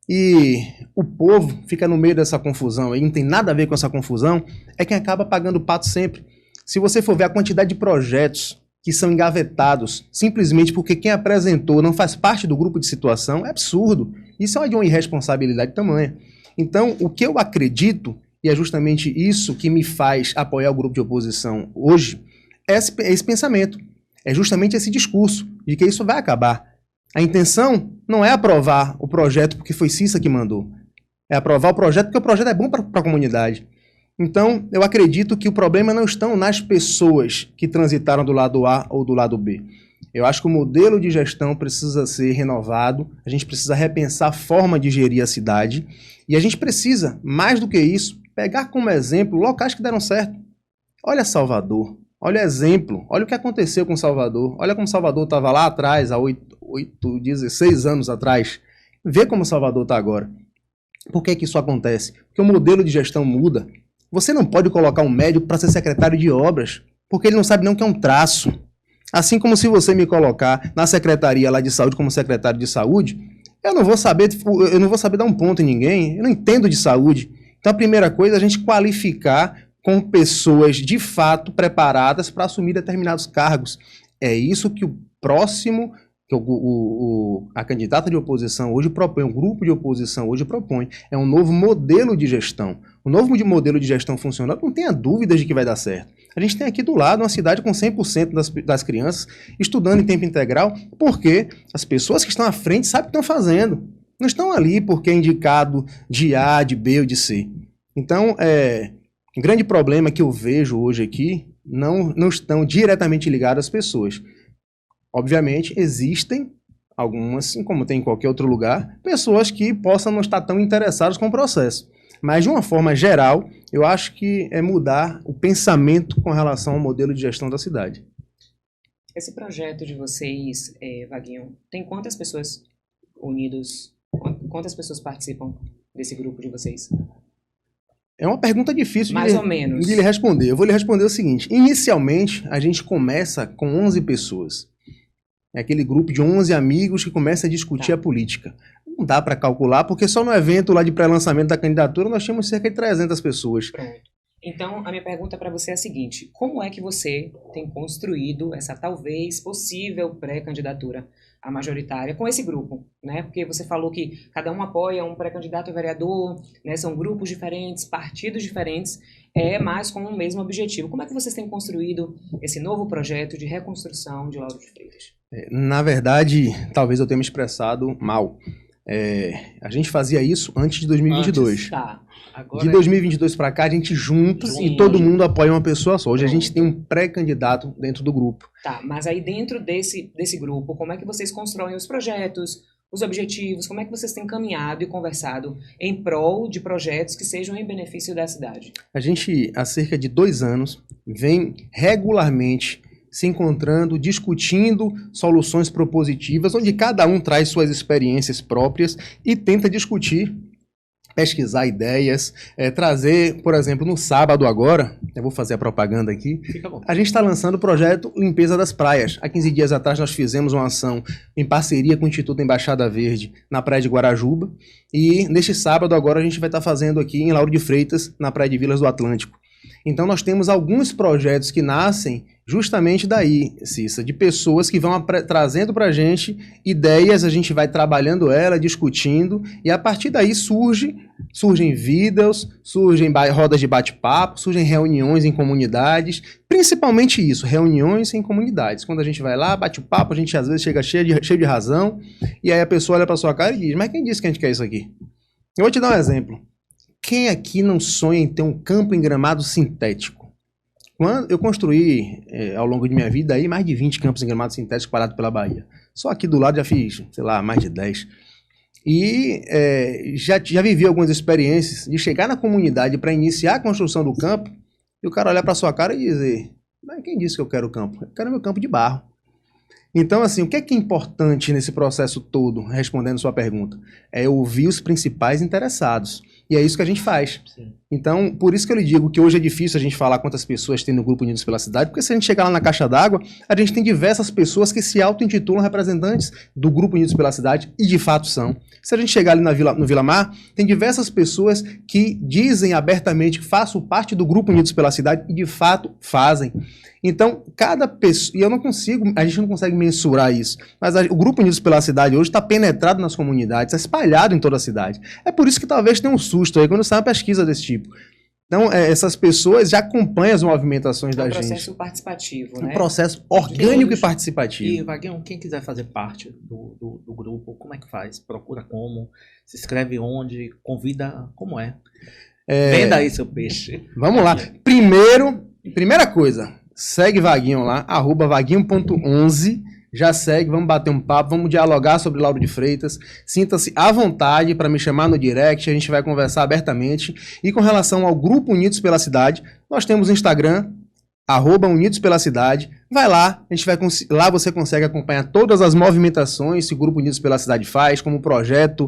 E o povo fica no meio dessa confusão, e não tem nada a ver com essa confusão, é quem acaba pagando o pato sempre. Se você for ver a quantidade de projetos que são engavetados, simplesmente porque quem apresentou não faz parte do grupo de situação, é absurdo. Isso é de uma irresponsabilidade tamanha. Então, o que eu acredito, e é justamente isso que me faz apoiar o grupo de oposição hoje, é esse pensamento. É justamente esse discurso de que isso vai acabar. A intenção não é aprovar o projeto porque foi Cissa que mandou. É aprovar o projeto porque o projeto é bom para a comunidade. Então, eu acredito que o problema não está nas pessoas que transitaram do lado A ou do lado B. Eu acho que o modelo de gestão precisa ser renovado, a gente precisa repensar a forma de gerir a cidade e a gente precisa, mais do que isso, pegar como exemplo locais que deram certo. Olha Salvador. Olha o exemplo, olha o que aconteceu com Salvador, olha como Salvador estava lá atrás, há 16 anos atrás. Vê como Salvador está agora. Por que isso acontece? Porque o modelo de gestão muda. Você não pode colocar um médico para ser secretário de obras, porque ele não sabe nem o que é um traço. Assim como se você me colocar na secretaria lá de saúde como secretário de saúde, eu não vou saber dar um ponto em ninguém, eu não entendo de saúde. Então a primeira coisa é a gente qualificar com pessoas de fato preparadas para assumir determinados cargos. É isso que o próximo, que a candidata de oposição hoje propõe, o grupo de oposição hoje propõe, é um novo modelo de gestão. O novo modelo de gestão funcionando, não tenha dúvidas de que vai dar certo. A gente tem aqui do lado uma cidade com 100% das crianças estudando em tempo integral, porque as pessoas que estão à frente sabem o que estão fazendo. Não estão ali porque é indicado de A, de B ou de C. Então, o grande problema que eu vejo hoje aqui não estão diretamente ligados às pessoas. Obviamente, existem algumas, como tem em qualquer outro lugar, pessoas que possam não estar tão interessadas com o processo. Mas, de uma forma geral, eu acho que é mudar o pensamento com relação ao modelo de gestão da cidade. Esse projeto de vocês, Vaguinho, tem quantas pessoas unidas? Quantas pessoas participam desse grupo de vocês? É uma pergunta difícil de lhe responder. Eu vou lhe responder o seguinte. Inicialmente, a gente começa com 11 pessoas. É aquele grupo de 11 amigos que começa a discutir a política. Não dá para calcular, porque só no evento lá de pré-lançamento da candidatura nós tínhamos cerca de 300 pessoas. Pronto. Então, a minha pergunta para você é a seguinte. Como é que você tem construído essa talvez possível pré-candidatura a majoritária com esse grupo, né? Porque você falou que cada um apoia um pré-candidato a vereador, né? São grupos diferentes, partidos diferentes, mas com o mesmo objetivo. Como é que vocês têm construído esse novo projeto de reconstrução de Lauro de Freitas? Na verdade, talvez eu tenha me expressado mal. A gente fazia isso antes de 2022. Tá. Agora de 2022 para cá, a gente junta e todo mundo apoia uma pessoa só. Hoje a gente tem um pré-candidato dentro do grupo. Tá, mas aí dentro desse grupo, como é que vocês constroem os projetos, os objetivos, como é que vocês têm caminhado e conversado em prol de projetos que sejam em benefício da cidade? A gente, há cerca de 2 anos, vem regularmente se encontrando, discutindo soluções propositivas, onde cada um traz suas experiências próprias e tenta discutir, pesquisar ideias, trazer, por exemplo, no sábado agora, eu vou fazer a propaganda aqui, a gente está lançando o projeto Limpeza das Praias. Há 15 dias atrás nós fizemos uma ação em parceria com o Instituto Embaixada Verde na Praia de Guarajuba e neste sábado agora a gente vai estar fazendo aqui em Lauro de Freitas, na Praia de Vilas do Atlântico. Então nós temos alguns projetos que nascem justamente daí, Cissa, de pessoas que vão trazendo para a gente ideias, a gente vai trabalhando ela, discutindo, e a partir daí surgem vídeos, surgem rodas de bate-papo, surgem reuniões em comunidades, principalmente isso, reuniões em comunidades. Quando a gente vai lá, bate o papo, a gente às vezes chega cheio de razão, e aí a pessoa olha para sua cara e diz, mas quem disse que a gente quer isso aqui? Eu vou te dar um exemplo. Quem aqui não sonha em ter um campo em gramado sintético? Quando eu construí, ao longo de minha vida, aí, mais de 20 campos em gramado sintético espalhados pela Bahia. Só aqui do lado já fiz, sei lá, mais de 10. E já vivi algumas experiências de chegar na comunidade para iniciar a construção do campo e o cara olhar para sua cara e dizer, mas quem disse que eu quero o campo? Eu quero meu campo de barro. Então, assim, o que é importante nesse processo todo, respondendo sua pergunta? É ouvir os principais interessados. E é isso que a gente faz. Sim. Então, por isso que eu lhe digo que hoje é difícil a gente falar quantas pessoas tem no Grupo Unidos pela Cidade, porque se a gente chegar lá na caixa d'água, a gente tem diversas pessoas que se auto-intitulam representantes do Grupo Unidos pela Cidade, e de fato são. Se a gente chegar ali no Vila Mar, tem diversas pessoas que dizem abertamente que faço parte do Grupo Unidos pela Cidade, e de fato fazem. Então, cada pessoa, e a gente não consegue mensurar isso, mas o Grupo Unidos pela Cidade hoje está penetrado nas comunidades, está espalhado em toda a cidade. É por isso que talvez tenha um susto aí quando sai uma pesquisa desse tipo. Então, essas pessoas já acompanham as movimentações da gente. É um processo participativo, né? Um processo orgânico e participativo. E, Vaguinho, quem quiser fazer parte do grupo, como é que faz? Procura como? Se inscreve onde? Convida? Como é? Venda aí seu peixe. Vamos lá. Primeira coisa, segue Vaguinho lá, @vaguinho.11. Já segue, vamos bater um papo, vamos dialogar sobre Lauro de Freitas. Sinta-se à vontade para me chamar no direct, a gente vai conversar abertamente. E com relação ao Grupo Unidos pela Cidade, nós temos o Instagram, @Unidos pela Cidade. Vai lá, lá você consegue acompanhar todas as movimentações que o Grupo Unidos pela Cidade faz, como o projeto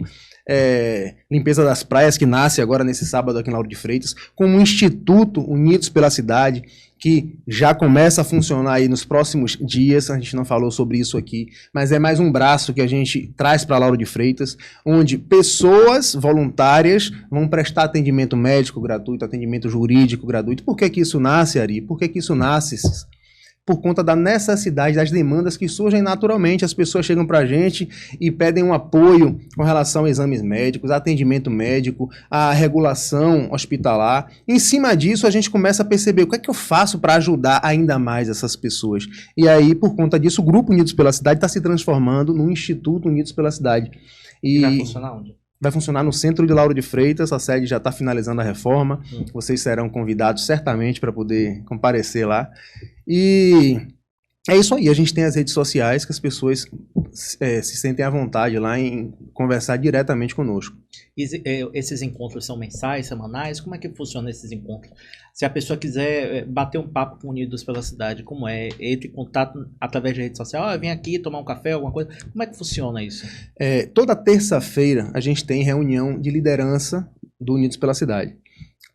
Limpeza das Praias, que nasce agora nesse sábado aqui em Lauro de Freitas, como o Instituto Unidos pela Cidade, que já começa a funcionar aí nos próximos dias. A gente não falou sobre isso aqui, mas é mais um braço que a gente traz para Lauro de Freitas, onde pessoas voluntárias vão prestar atendimento médico gratuito, atendimento jurídico gratuito. Por que que isso nasce, Ari? Por que que isso nasce? Por conta da necessidade, das demandas que surgem naturalmente. As pessoas chegam para a gente e pedem um apoio com relação a exames médicos, atendimento médico, a regulação hospitalar. Em cima disso, a gente começa a perceber o que é que eu faço para ajudar ainda mais essas pessoas. E aí, por conta disso, o Grupo Unidos pela Cidade está se transformando no Instituto Unidos pela Cidade. E vai funcionar onde? Vai funcionar no centro de Lauro de Freitas, a sede já está finalizando a reforma. Vocês serão convidados certamente para poder comparecer lá. E é isso aí, a gente tem as redes sociais que as pessoas se sentem à vontade lá em conversar diretamente conosco. Esses encontros são mensais, semanais? Como é que funciona esses encontros? Se a pessoa quiser bater um papo com Unidos pela Cidade, como é? Entre em contato através de rede social? Vem aqui tomar um café, alguma coisa? Como é que funciona isso? Toda terça-feira a gente tem reunião de liderança do Unidos pela Cidade.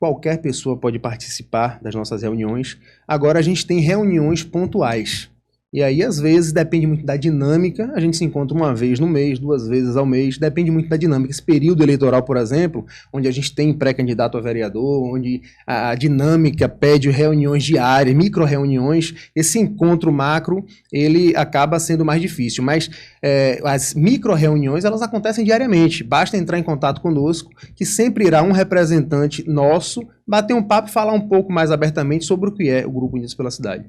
Qualquer pessoa pode participar das nossas reuniões. Agora a gente tem reuniões pontuais. E aí, às vezes, depende muito da dinâmica. A gente se encontra uma vez no mês, 2 vezes ao mês. Depende muito da dinâmica. Esse período eleitoral, por exemplo, onde a gente tem pré-candidato a vereador, onde a dinâmica pede reuniões diárias, micro-reuniões, esse encontro macro, ele acaba sendo mais difícil. Mas as micro-reuniões, elas acontecem diariamente. Basta entrar em contato conosco, que sempre irá um representante nosso bater um papo e falar um pouco mais abertamente sobre o que é o Grupo Unidos pela Cidade.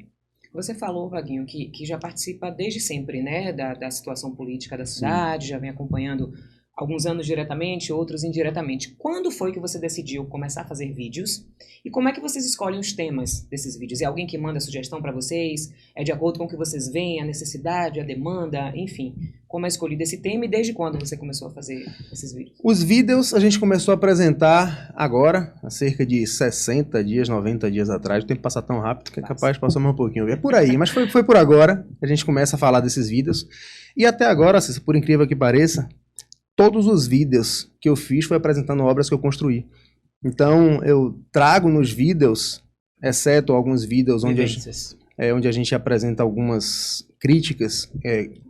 Você falou, Vaguinho, que já participa desde sempre, né, da situação política da cidade, já vem acompanhando alguns anos diretamente, outros indiretamente. Quando foi que você decidiu começar a fazer vídeos? E como é que vocês escolhem os temas desses vídeos? É alguém que manda sugestão para vocês? É de acordo com o que vocês veem, a necessidade, a demanda, enfim? Como é escolhido esse tema e desde quando você começou a fazer esses vídeos? Os vídeos a gente começou a apresentar agora, há cerca de 60 dias, 90 dias atrás. O tempo passa tão rápido que é capaz de passar mais um pouquinho. É por aí, mas foi por agora que a gente começa a falar desses vídeos. E até agora, por incrível que pareça, todos os vídeos que eu fiz foi apresentando obras que eu construí. Então, eu trago nos vídeos, exceto alguns vídeos onde a gente apresenta algumas críticas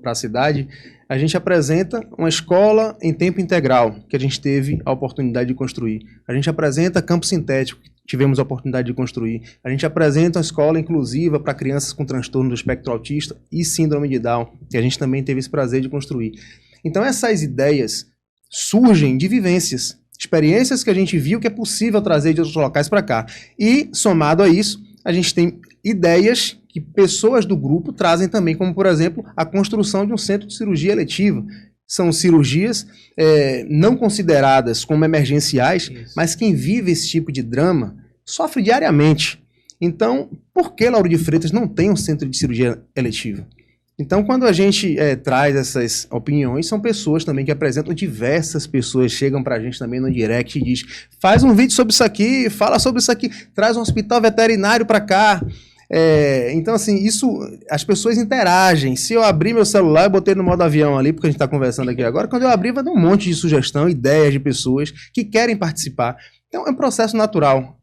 para a cidade, a gente apresenta uma escola em tempo integral, que a gente teve a oportunidade de construir. A gente apresenta campo sintético, que tivemos a oportunidade de construir. A gente apresenta uma escola inclusiva para crianças com transtorno do espectro autista e síndrome de Down, que a gente também teve esse prazer de construir. Então essas ideias surgem de vivências, experiências que a gente viu que é possível trazer de outros locais para cá. E, somado a isso, a gente tem ideias que pessoas do grupo trazem também, como, por exemplo, a construção de um centro de cirurgia eletiva. São cirurgias não consideradas como emergenciais, mas quem vive esse tipo de drama sofre diariamente. Então, por que Lauro de Freitas não tem um centro de cirurgia eletiva? Então, quando a gente traz essas opiniões, são pessoas também que apresentam, diversas pessoas chegam pra gente também no direct e diz, faz um vídeo sobre isso aqui, fala sobre isso aqui, traz um hospital veterinário pra cá. Então, assim, isso, as pessoas interagem. Se eu abrir meu celular, eu botei no modo avião ali, porque a gente está conversando aqui agora, quando eu abrir vai dar um monte de sugestão, ideias de pessoas que querem participar. Então, é um processo natural.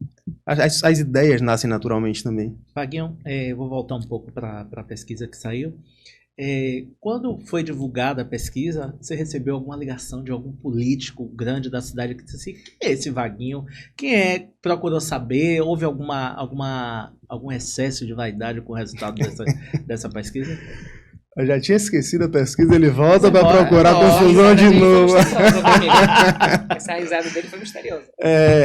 As ideias nascem naturalmente também. Vaguinho, eu vou voltar um pouco para a pesquisa que saiu. Quando foi divulgada a pesquisa, você recebeu alguma ligação de algum político grande da cidade que disse assim, quem é esse Vaguinho? Quem é? Procurou saber? Houve algum excesso de vaidade com o resultado dessa pesquisa? Eu já tinha esquecido a pesquisa, ele volta para procurar confusão de novo. Essa risada dele foi misteriosa.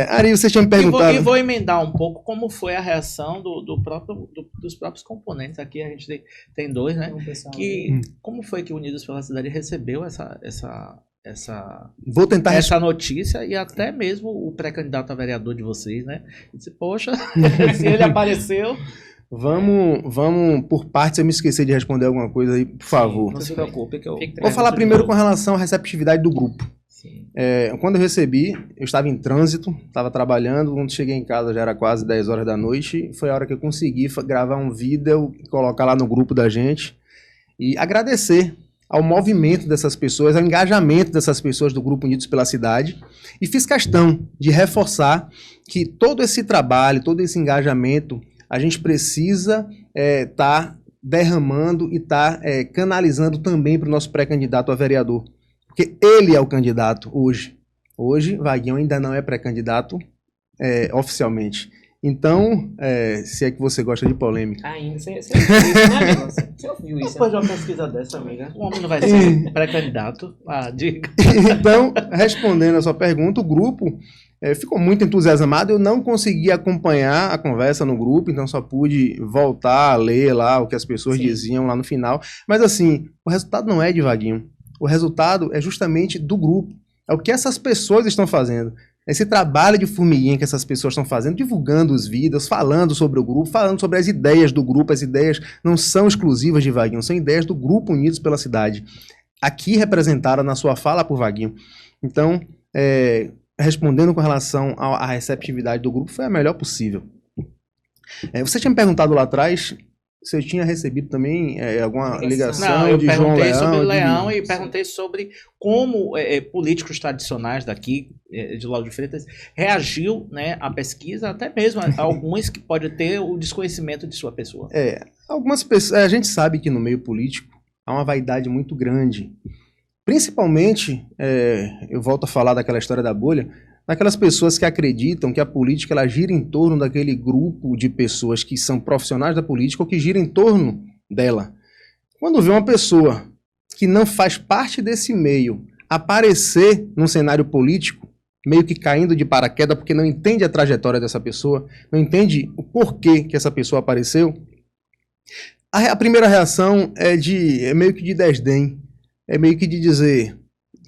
Ari, você tinha me perguntado. E vou emendar um pouco como foi a reação dos próprios componentes. Aqui a gente tem dois, né? Como foi que o Unidos pela Cidade recebeu essa notícia e até mesmo o pré-candidato a vereador de vocês, né? Disse, poxa, se ele apareceu... Vamos por partes, eu me esqueci de responder alguma coisa aí, por favor. Não se preocupe que eu... Vou falar primeiro com relação à receptividade do grupo. Quando eu recebi, eu estava em trânsito, estava trabalhando, quando cheguei em casa já era quase 10 horas da noite, foi a hora que eu consegui gravar um vídeo, colocar lá no grupo da gente e agradecer ao movimento dessas pessoas, ao engajamento dessas pessoas do Grupo Unidos pela Cidade, e fiz questão de reforçar que todo esse trabalho, todo esse engajamento, a gente precisa tá derramando e tá canalizando também para o nosso pré-candidato a vereador. Porque ele é o candidato hoje. Hoje, Vaguinho ainda não é pré-candidato oficialmente. Então, se é que você gosta de polêmica. Ainda, você ouviu isso, né, amigo? Você ouviu isso? Depois de uma pesquisa dessa, amiga, o homem não vai ser pré-candidato. Diga. Então, respondendo a sua pergunta, o grupo ficou muito entusiasmado. Eu não consegui acompanhar a conversa no grupo, então só pude voltar a ler lá o que as pessoas diziam lá no final. Mas assim, o resultado não é de Vaguinho. O resultado é justamente do grupo. É o que essas pessoas estão fazendo. Esse trabalho de formiguinha que essas pessoas estão fazendo, divulgando os vídeos, falando sobre o grupo, falando sobre as ideias do grupo. As ideias não são exclusivas de Vaguinho, são ideias do Grupo Unidos pela Cidade. Aqui representada na sua fala por Vaguinho. Então, respondendo com relação à receptividade do grupo, foi a melhor possível. Você tinha me perguntado lá atrás se eu tinha recebido também alguma ligação de João Leão. Eu perguntei sobre o Leão e perguntei sobre como políticos tradicionais daqui, de Lauro de Freitas, reagiu, né, à pesquisa, até mesmo alguns que podem ter o desconhecimento de sua pessoa. Algumas pessoas, a gente sabe que no meio político há uma vaidade muito grande. Principalmente, eu volto a falar daquela história da bolha, daquelas pessoas que acreditam que a política ela gira em torno daquele grupo de pessoas que são profissionais da política ou que gira em torno dela. Quando vê uma pessoa que não faz parte desse meio aparecer num cenário político, meio que caindo de paraquedas porque não entende a trajetória dessa pessoa, não entende o porquê que essa pessoa apareceu, a primeira reação é meio que de desdém. É meio que de dizer,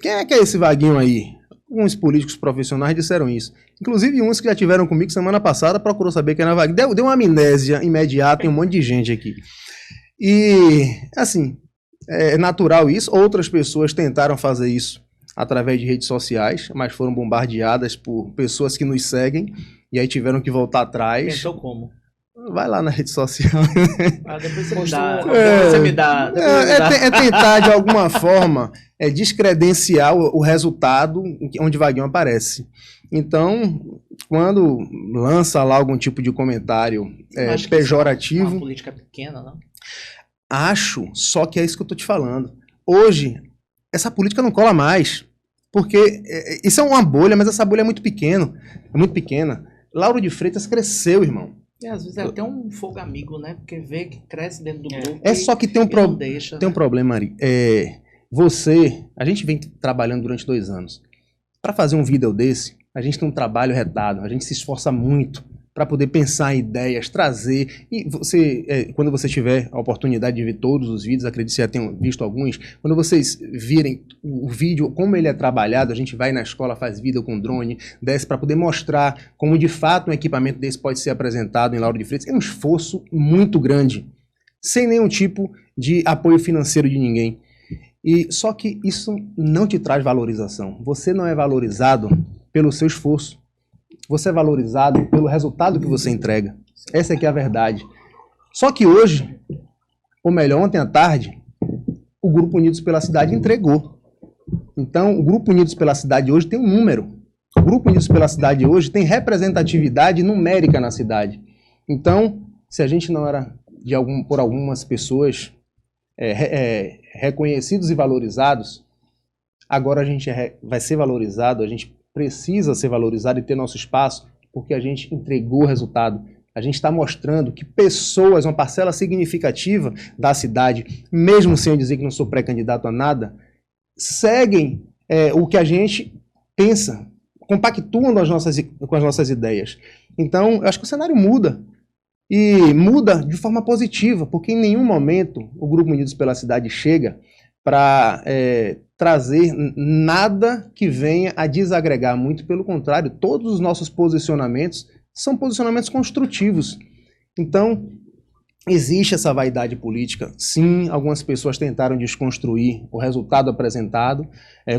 quem é que é esse Vaguinho aí? Alguns políticos profissionais disseram isso. Inclusive uns que já tiveram comigo semana passada procurou saber quem era Vaguinho. Deu uma amnésia imediata em um monte de gente aqui. E, assim, é natural isso. Outras pessoas tentaram fazer isso através de redes sociais, mas foram bombardeadas por pessoas que nos seguem e aí tiveram que voltar atrás. Pensou como? Vai lá na rede social. Depois você me dá. Tentar, de alguma forma, descredenciar o resultado onde Vaguinho aparece. Então, quando lança lá algum tipo de comentário pejorativo... Uma política pequena, não? Acho, só que é isso que eu tô te falando. Hoje, essa política não cola mais. Porque isso é uma bolha, mas essa bolha é muito pequena. Lauro de Freitas cresceu, irmão. Às vezes é até um fogo amigo, né? Porque vê que cresce dentro do grupo. Só que tem um problema, Ari. A gente vem trabalhando durante 2 anos. Para fazer um vídeo desse, a gente tem um trabalho retado. A gente se esforça muito para poder pensar em ideias, trazer. E você, quando você tiver a oportunidade de ver todos os vídeos, acredito que já tenham visto alguns, quando vocês virem o vídeo, como ele é trabalhado, a gente vai na escola, faz vídeo com drone, desce para poder mostrar como de fato um equipamento desse pode ser apresentado em Lauro de Freitas. É um esforço muito grande, sem nenhum tipo de apoio financeiro de ninguém. E só que isso não te traz valorização. Você não é valorizado pelo seu esforço. Você é valorizado pelo resultado que você entrega. Essa aqui é a verdade. Só que hoje, ou melhor, ontem à tarde, o Grupo Unidos pela Cidade entregou. Então, o Grupo Unidos pela Cidade hoje tem um número. O Grupo Unidos pela Cidade hoje tem representatividade numérica na cidade. Então, se a gente não era por algumas pessoas reconhecidos e valorizados, agora a gente vai ser valorizado, a gente precisa ser valorizado e ter nosso espaço, porque a gente entregou o resultado. A gente está mostrando que pessoas, uma parcela significativa da cidade, mesmo sem eu dizer que não sou pré-candidato a nada, seguem o que a gente pensa, compactuam com as nossas ideias. Então, eu acho que o cenário muda. E muda de forma positiva, porque em nenhum momento o Grupo Unidos pela Cidade chega para trazer nada que venha a desagregar, muito pelo contrário, todos os nossos posicionamentos são posicionamentos construtivos. Então, existe essa vaidade política. Sim, algumas pessoas tentaram desconstruir o resultado apresentado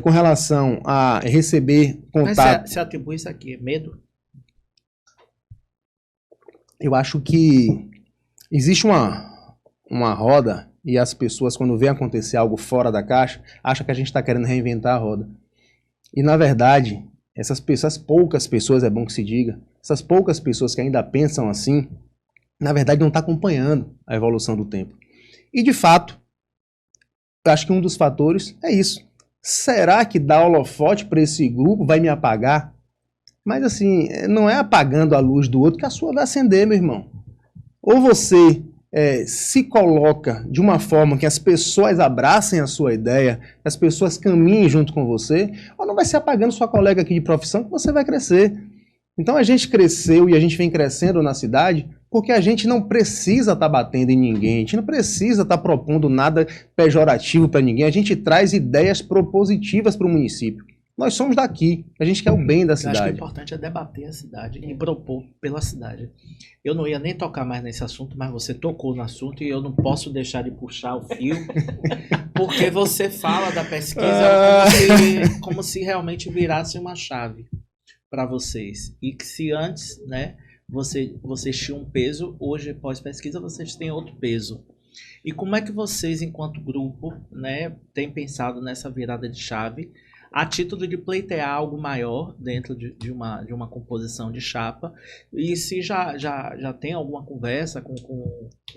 com relação a receber contato. Mas você atribui isso aqui, medo? Eu acho que existe uma roda e as pessoas, quando vê acontecer algo fora da caixa, acham que a gente está querendo reinventar a roda. E, na verdade, essas poucas pessoas, é bom que se diga, essas poucas pessoas que ainda pensam assim, na verdade não estão acompanhando a evolução do tempo. E, de fato, eu acho que um dos fatores é isso. Será que dar holofote para esse grupo vai me apagar? Mas assim, não é apagando a luz do outro que a sua vai acender, meu irmão. Ou você se coloca de uma forma que as pessoas abracem a sua ideia, que as pessoas caminhem junto com você, ou não vai ser apagando sua colega aqui de profissão que você vai crescer. Então a gente cresceu e a gente vem crescendo na cidade porque a gente não precisa estar batendo em ninguém, a gente não precisa estar propondo nada pejorativo para ninguém, a gente traz ideias propositivas para o município. Nós somos daqui, a gente quer o bem da cidade. Eu acho que o importante é debater a cidade e propor pela cidade. Eu não ia nem tocar mais nesse assunto, mas você tocou no assunto e eu não posso deixar de puxar o fio, porque você fala da pesquisa como se realmente virasse uma chave para vocês. E que se antes, né, vocês tinham um peso, hoje, pós-pesquisa, vocês têm outro peso. E como é que vocês, enquanto grupo, né, têm pensado nessa virada de chave a título de pleitear algo maior dentro de uma composição de chapa, e se já tem alguma conversa com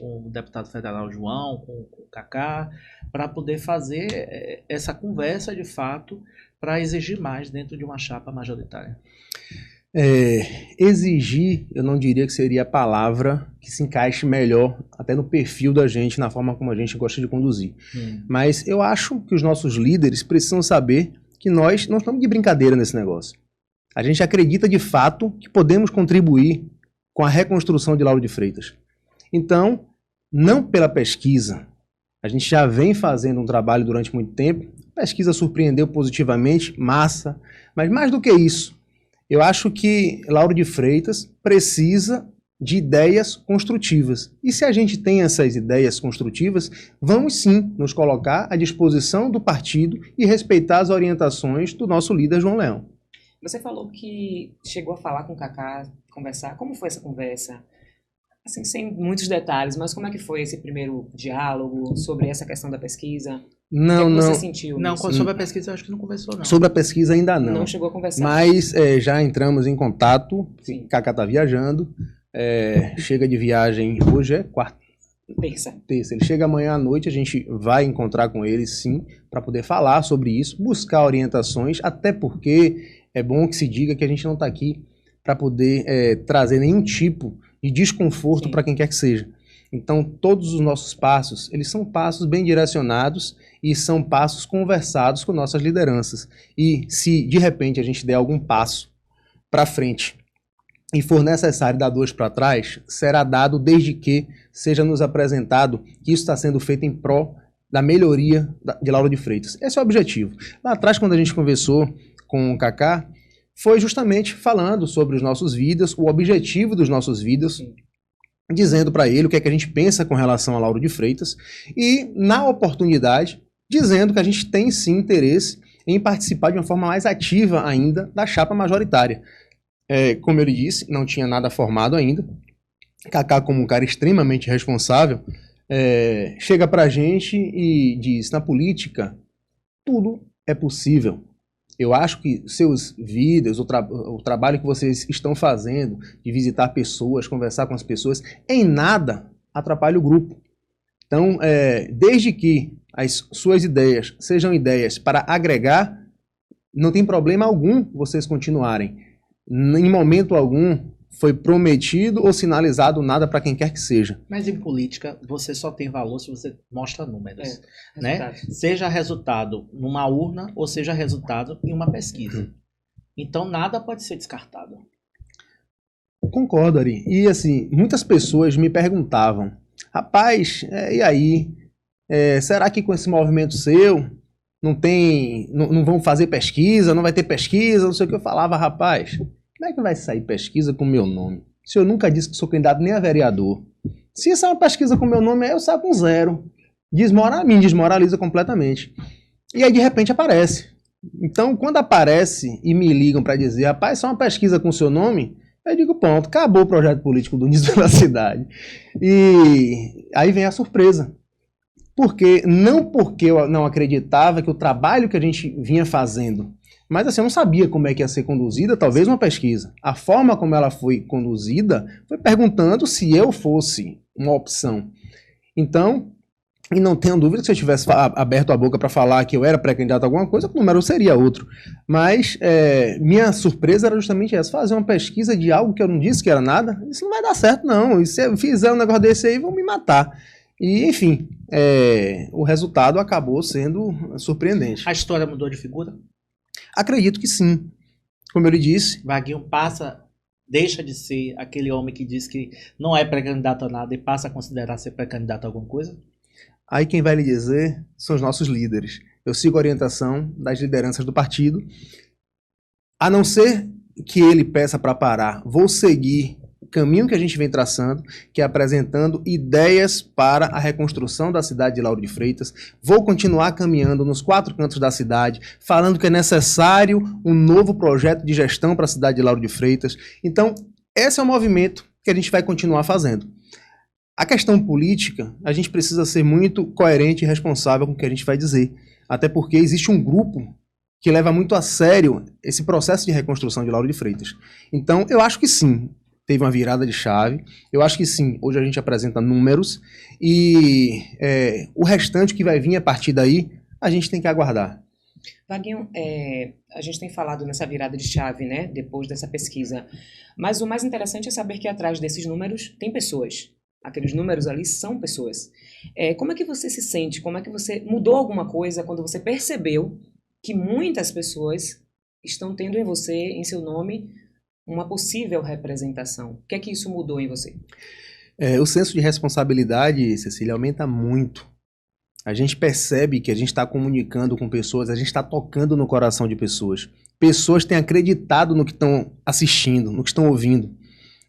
o deputado federal João, com o Cacá, para poder fazer essa conversa de fato para exigir mais dentro de uma chapa majoritária? Exigir, eu não diria que seria a palavra que se encaixe melhor até no perfil da gente, na forma como a gente gosta de conduzir. Mas eu acho que os nossos líderes precisam saber que nós não estamos de brincadeira nesse negócio. A gente acredita de fato que podemos contribuir com a reconstrução de Lauro de Freitas. Então, não pela pesquisa, a gente já vem fazendo um trabalho durante muito tempo, a pesquisa surpreendeu positivamente, massa, mas mais do que isso, eu acho que Lauro de Freitas precisa de ideias construtivas. E se a gente tem essas ideias construtivas, vamos sim nos colocar à disposição do partido e respeitar as orientações do nosso líder João Leão. Você falou que chegou a falar com o Cacá, conversar. Como foi essa conversa? Assim, sem muitos detalhes, mas como é que foi esse primeiro diálogo sobre essa questão da pesquisa? Não, o que não. Você sentiu não, nisso? sobre a pesquisa eu acho que não conversou, não. Sobre a pesquisa ainda não. Não chegou a conversar. Mas já entramos em contato, Sim. Cacá está viajando, chega de viagem, hoje é quarta. Terça. Ele chega amanhã à noite, a gente vai encontrar com ele, sim, para poder falar sobre isso, buscar orientações, até porque é bom que se diga que a gente não está aqui para poder trazer nenhum tipo de desconforto para quem quer que seja. Então, todos os nossos passos, eles são passos bem direcionados e são passos conversados com nossas lideranças. E se, de repente, a gente der algum passo para frente e for necessário dar 2 para trás, será dado desde que seja nos apresentado que isso está sendo feito em prol da melhoria de Lauro de Freitas. Esse é o objetivo. Lá atrás, quando a gente conversou com o Kaká, foi justamente falando sobre os nossos vídeos, o objetivo dos nossos vídeos, dizendo para ele o que é que a gente pensa com relação a Lauro de Freitas e, na oportunidade, dizendo que a gente tem sim interesse em participar de uma forma mais ativa ainda da chapa majoritária. Como ele disse, não tinha nada formado ainda. Kaká, como um cara extremamente responsável, chega pra gente e diz, na política, tudo é possível. Eu acho que seus vídeos, o trabalho que vocês estão fazendo, de visitar pessoas, conversar com as pessoas, em nada atrapalha o grupo. Então, desde que as suas ideias sejam ideias para agregar, não tem problema algum vocês continuarem. Em momento algum foi prometido ou sinalizado nada para quem quer que seja. Mas em política, você só tem valor se você mostra números. Né? Seja resultado numa urna ou seja resultado em uma pesquisa. Então nada pode ser descartado. Concordo, Ari. E assim, muitas pessoas me perguntavam, rapaz, e aí? Será que com esse movimento seu não vão fazer pesquisa, não vai ter pesquisa, não sei o que eu falava, rapaz, como é que vai sair pesquisa com o meu nome? Se eu nunca disse que sou candidato nem a vereador. Se isso é uma pesquisa com o meu nome, aí eu saio com 0. Me desmoraliza completamente. E aí de repente aparece. Então quando aparece e me ligam para dizer, rapaz, isso é uma pesquisa com o seu nome, eu digo, pronto, acabou o projeto político do Unidos pela Cidade. E aí vem a surpresa. Não porque eu não acreditava que o trabalho que a gente vinha fazendo, mas assim, eu não sabia como é que ia ser conduzida, talvez uma pesquisa. A forma como ela foi conduzida foi perguntando se eu fosse uma opção. Então, e não tenho dúvida que se eu tivesse aberto a boca para falar que eu era pré-candidato a alguma coisa, o número seria outro. Mas minha surpresa era justamente essa, fazer uma pesquisa de algo que eu não disse que era nada, isso não vai dar certo não, e se eu fizer um negócio desse aí, vão me matar. E, enfim, o resultado acabou sendo surpreendente. A história mudou de figura? Acredito que sim. Como eu lhe disse... Vaguinho deixa de ser aquele homem que diz que não é pré-candidato a nada e passa a considerar ser pré-candidato a alguma coisa? Aí quem vai lhe dizer são os nossos líderes. Eu sigo a orientação das lideranças do partido. A não ser que ele peça para parar, vou seguir o caminho que a gente vem traçando, que é apresentando ideias para a reconstrução da cidade de Lauro de Freitas. Vou continuar caminhando nos 4 cantos da cidade, falando que é necessário um novo projeto de gestão para a cidade de Lauro de Freitas. Então, esse é o movimento que a gente vai continuar fazendo. A questão política, a gente precisa ser muito coerente e responsável com o que a gente vai dizer. Até porque existe um grupo que leva muito a sério esse processo de reconstrução de Lauro de Freitas. Então, eu acho que sim, teve uma virada de chave. Eu acho que sim, hoje a gente apresenta números e o restante que vai vir a partir daí, a gente tem que aguardar. Vaguinho, a gente tem falado nessa virada de chave, né, depois dessa pesquisa. Mas o mais interessante é saber que atrás desses números tem pessoas. Aqueles números ali são pessoas. Como é que você se sente? Como é que você mudou alguma coisa quando você percebeu que muitas pessoas estão tendo em você, em seu nome, uma possível representação? O que é que isso mudou em você? O senso de responsabilidade, Cecília, aumenta muito. A gente percebe que a gente está comunicando com pessoas, a gente está tocando no coração de pessoas. Pessoas têm acreditado no que estão assistindo, no que estão ouvindo.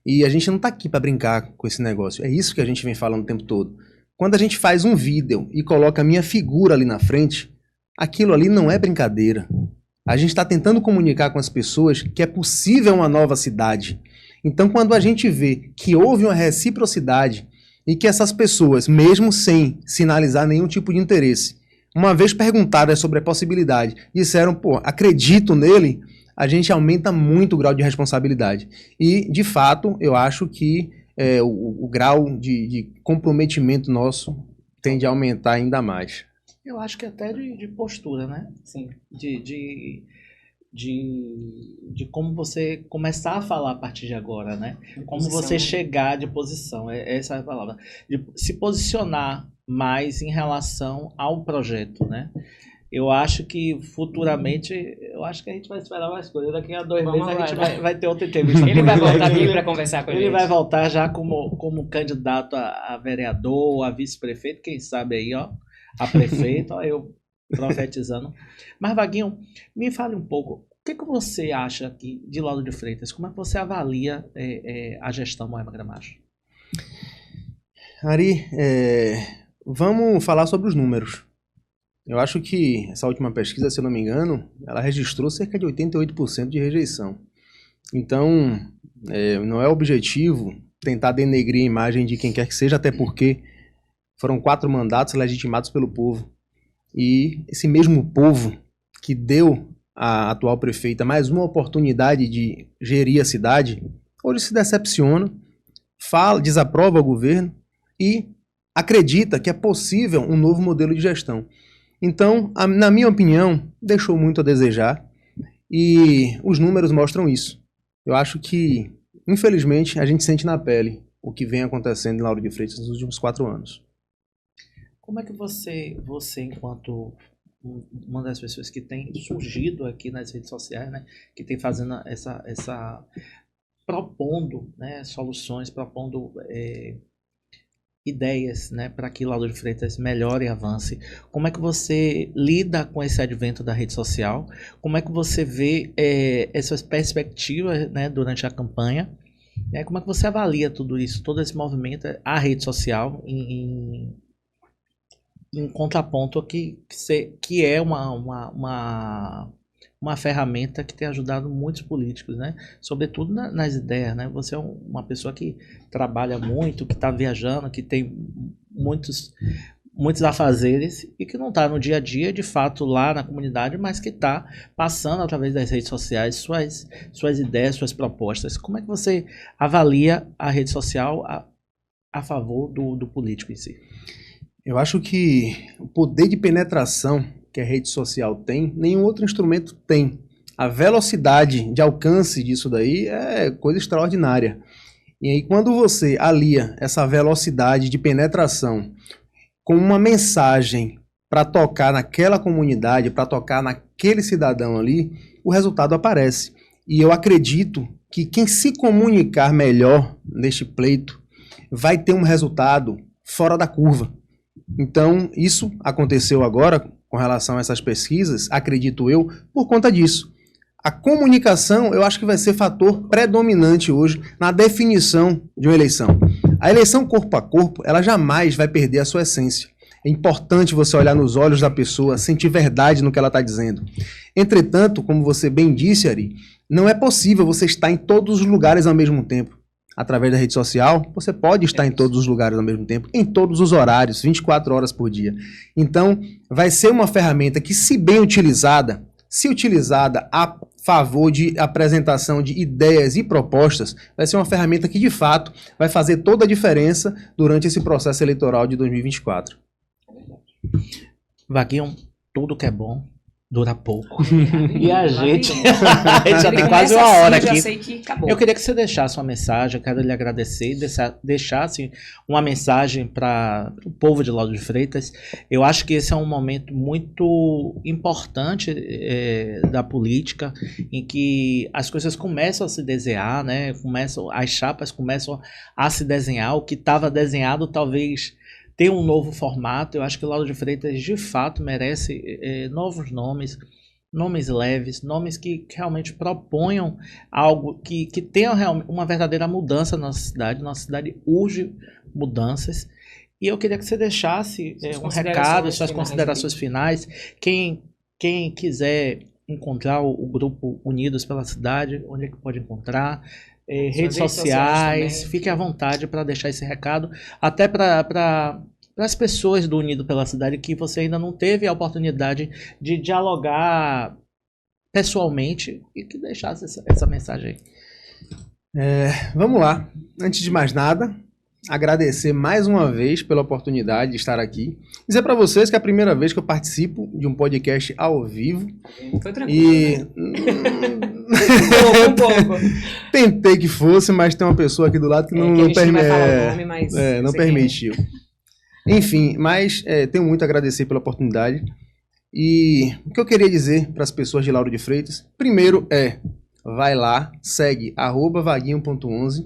E a gente não está aqui para brincar com esse negócio. É isso que a gente vem falando o tempo todo. Quando a gente faz um vídeo e coloca a minha figura ali na frente, aquilo ali não é brincadeira. A gente está tentando comunicar com as pessoas que é possível uma nova cidade. Então, quando a gente vê que houve uma reciprocidade e que essas pessoas, mesmo sem sinalizar nenhum tipo de interesse, uma vez perguntadas sobre a possibilidade, disseram, pô, acredito nele, a gente aumenta muito o grau de responsabilidade. E, de fato, eu acho que o grau de comprometimento nosso tende a aumentar ainda mais. Eu acho que até de postura, né? Sim. De como você começar a falar a partir de agora, né? Como você chegar de posição, essa é a palavra. De se posicionar mais em relação ao projeto, né? Eu acho que futuramente, eu eu acho que a gente vai esperar mais coisas. Daqui a 2 meses a gente vai ter outra entrevista. Ele vai voltar aqui para conversar com a gente. Ele vai voltar já como candidato a vereador, a vice-prefeito, quem sabe aí, ó, a prefeito, ó, eu profetizando. Mas, Vaguinho, me fale um pouco, o que você acha aqui de Lauro de Freitas? Como é que você avalia a gestão Moema Gramacho? Ari, vamos falar sobre os números. Eu acho que essa última pesquisa, se eu não me engano, ela registrou cerca de 88% de rejeição. Então, não é objetivo tentar denegrir a imagem de quem quer que seja, até porque foram 4 mandatos legitimados pelo povo. E esse mesmo povo que deu à atual prefeita mais uma oportunidade de gerir a cidade, hoje se decepciona, desaprova o governo e acredita que é possível um novo modelo de gestão. Então, na minha opinião, deixou muito a desejar e os números mostram isso. Eu acho que, infelizmente, a gente sente na pele o que vem acontecendo em Lauro de Freitas nos últimos 4 anos. Como é que você enquanto uma das pessoas que tem surgido aqui nas redes sociais, né, que tem fazendo propondo, né, soluções, propondo ideias, né, para que Lauro de Freitas melhore e avance. Como é que você lida com esse advento da rede social? Como é que você vê essas perspectivas, né, durante a campanha? Como é que você avalia tudo isso, todo esse movimento, a rede social em contraponto que é uma ferramenta que tem ajudado muitos políticos, né? Sobretudo nas ideias, né? Você é uma pessoa que trabalha muito, que está viajando, que tem muitos afazeres e que não está no dia a dia, de fato, lá na comunidade, mas que está passando através das redes sociais suas ideias, suas propostas. Como é que você avalia a rede social a favor do político em si? Eu acho que o poder de penetração que a rede social tem, nenhum outro instrumento tem. A velocidade de alcance disso daí é coisa extraordinária. E aí quando você alia essa velocidade de penetração com uma mensagem para tocar naquela comunidade, para tocar naquele cidadão ali, o resultado aparece. E eu acredito que quem se comunicar melhor neste pleito vai ter um resultado fora da curva. Então, isso aconteceu agora com relação a essas pesquisas, acredito eu, por conta disso. A comunicação, eu acho que vai ser fator predominante hoje na definição de uma eleição. A eleição corpo a corpo, ela jamais vai perder a sua essência. É importante você olhar nos olhos da pessoa, sentir verdade no que ela está dizendo. Entretanto, como você bem disse, Ari, não é possível você estar em todos os lugares ao mesmo tempo. Através da rede social, você pode estar em todos os lugares ao mesmo tempo, em todos os horários, 24 horas por dia. Então, vai ser uma ferramenta que, se bem utilizada, a favor de apresentação de ideias e propostas, vai ser uma ferramenta que, de fato, vai fazer toda a diferença durante esse processo eleitoral de 2024. Vaguinho, tudo que é bom dura pouco. E a gente já tem quase uma hora aqui. Eu queria que você deixasse uma mensagem, eu quero lhe agradecer e deixasse uma mensagem para o povo de Lauro de Freitas. Eu acho que esse é um momento muito importante da política, em que as coisas começam a se desenhar, né? As chapas começam a se desenhar. O que estava desenhado talvez ter um novo formato. Eu acho que o Lauro de Freitas de fato merece novos nomes leves, nomes que realmente proponham algo que tenha uma verdadeira mudança na nossa cidade. Nossa cidade urge mudanças. E eu queria que você deixasse um recado, suas considerações finais. Quem quiser encontrar o grupo Unidos pela Cidade, onde é que pode encontrar? Redes sociais, fique à vontade para deixar esse recado, até para as pessoas do Unido pela Cidade que você ainda não teve a oportunidade de dialogar pessoalmente, e que deixasse essa mensagem aí. Vamos lá. Antes de mais nada, agradecer mais uma vez pela oportunidade de estar aqui. Dizer para vocês que é a primeira vez que eu participo de um podcast ao vivo. Foi tranquilo, um pouco. Tentei que fosse, mas tem uma pessoa aqui do lado que não permitiu. Enfim, mas tenho muito a agradecer pela oportunidade. E o que eu queria dizer para as pessoas de Lauro de Freitas, primeiro vai lá, segue @vaguinho.11,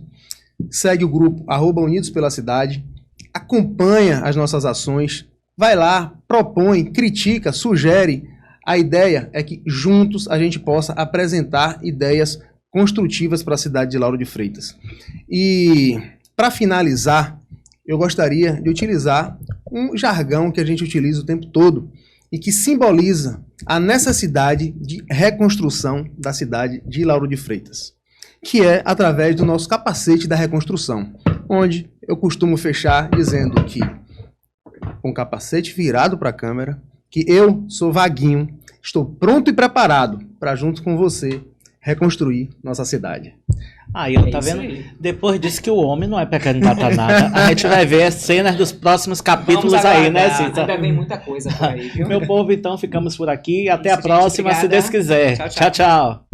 segue o grupo @Unidos pela Cidade, acompanha as nossas ações, vai lá, propõe, critica, sugere. A ideia é que juntos a gente possa apresentar ideias construtivas para a cidade de Lauro de Freitas. E para finalizar, eu gostaria de utilizar um jargão que a gente utiliza o tempo todo e que simboliza a necessidade de reconstrução da cidade de Lauro de Freitas, que é através do nosso capacete da reconstrução, onde eu costumo fechar dizendo que, com o capacete virado para a câmera, que eu sou Vaguinho, estou pronto e preparado para, junto com você, reconstruir nossa cidade. Aí, tá vendo? Aí. Depois disso que o homem não é para candidatar nada, a gente vai ver as cenas dos próximos capítulos aí, né, Cita? Ainda vem muita coisa por aí, viu? Meu povo, então, ficamos por aqui. Até a próxima, se Deus quiser. Tchau, tchau.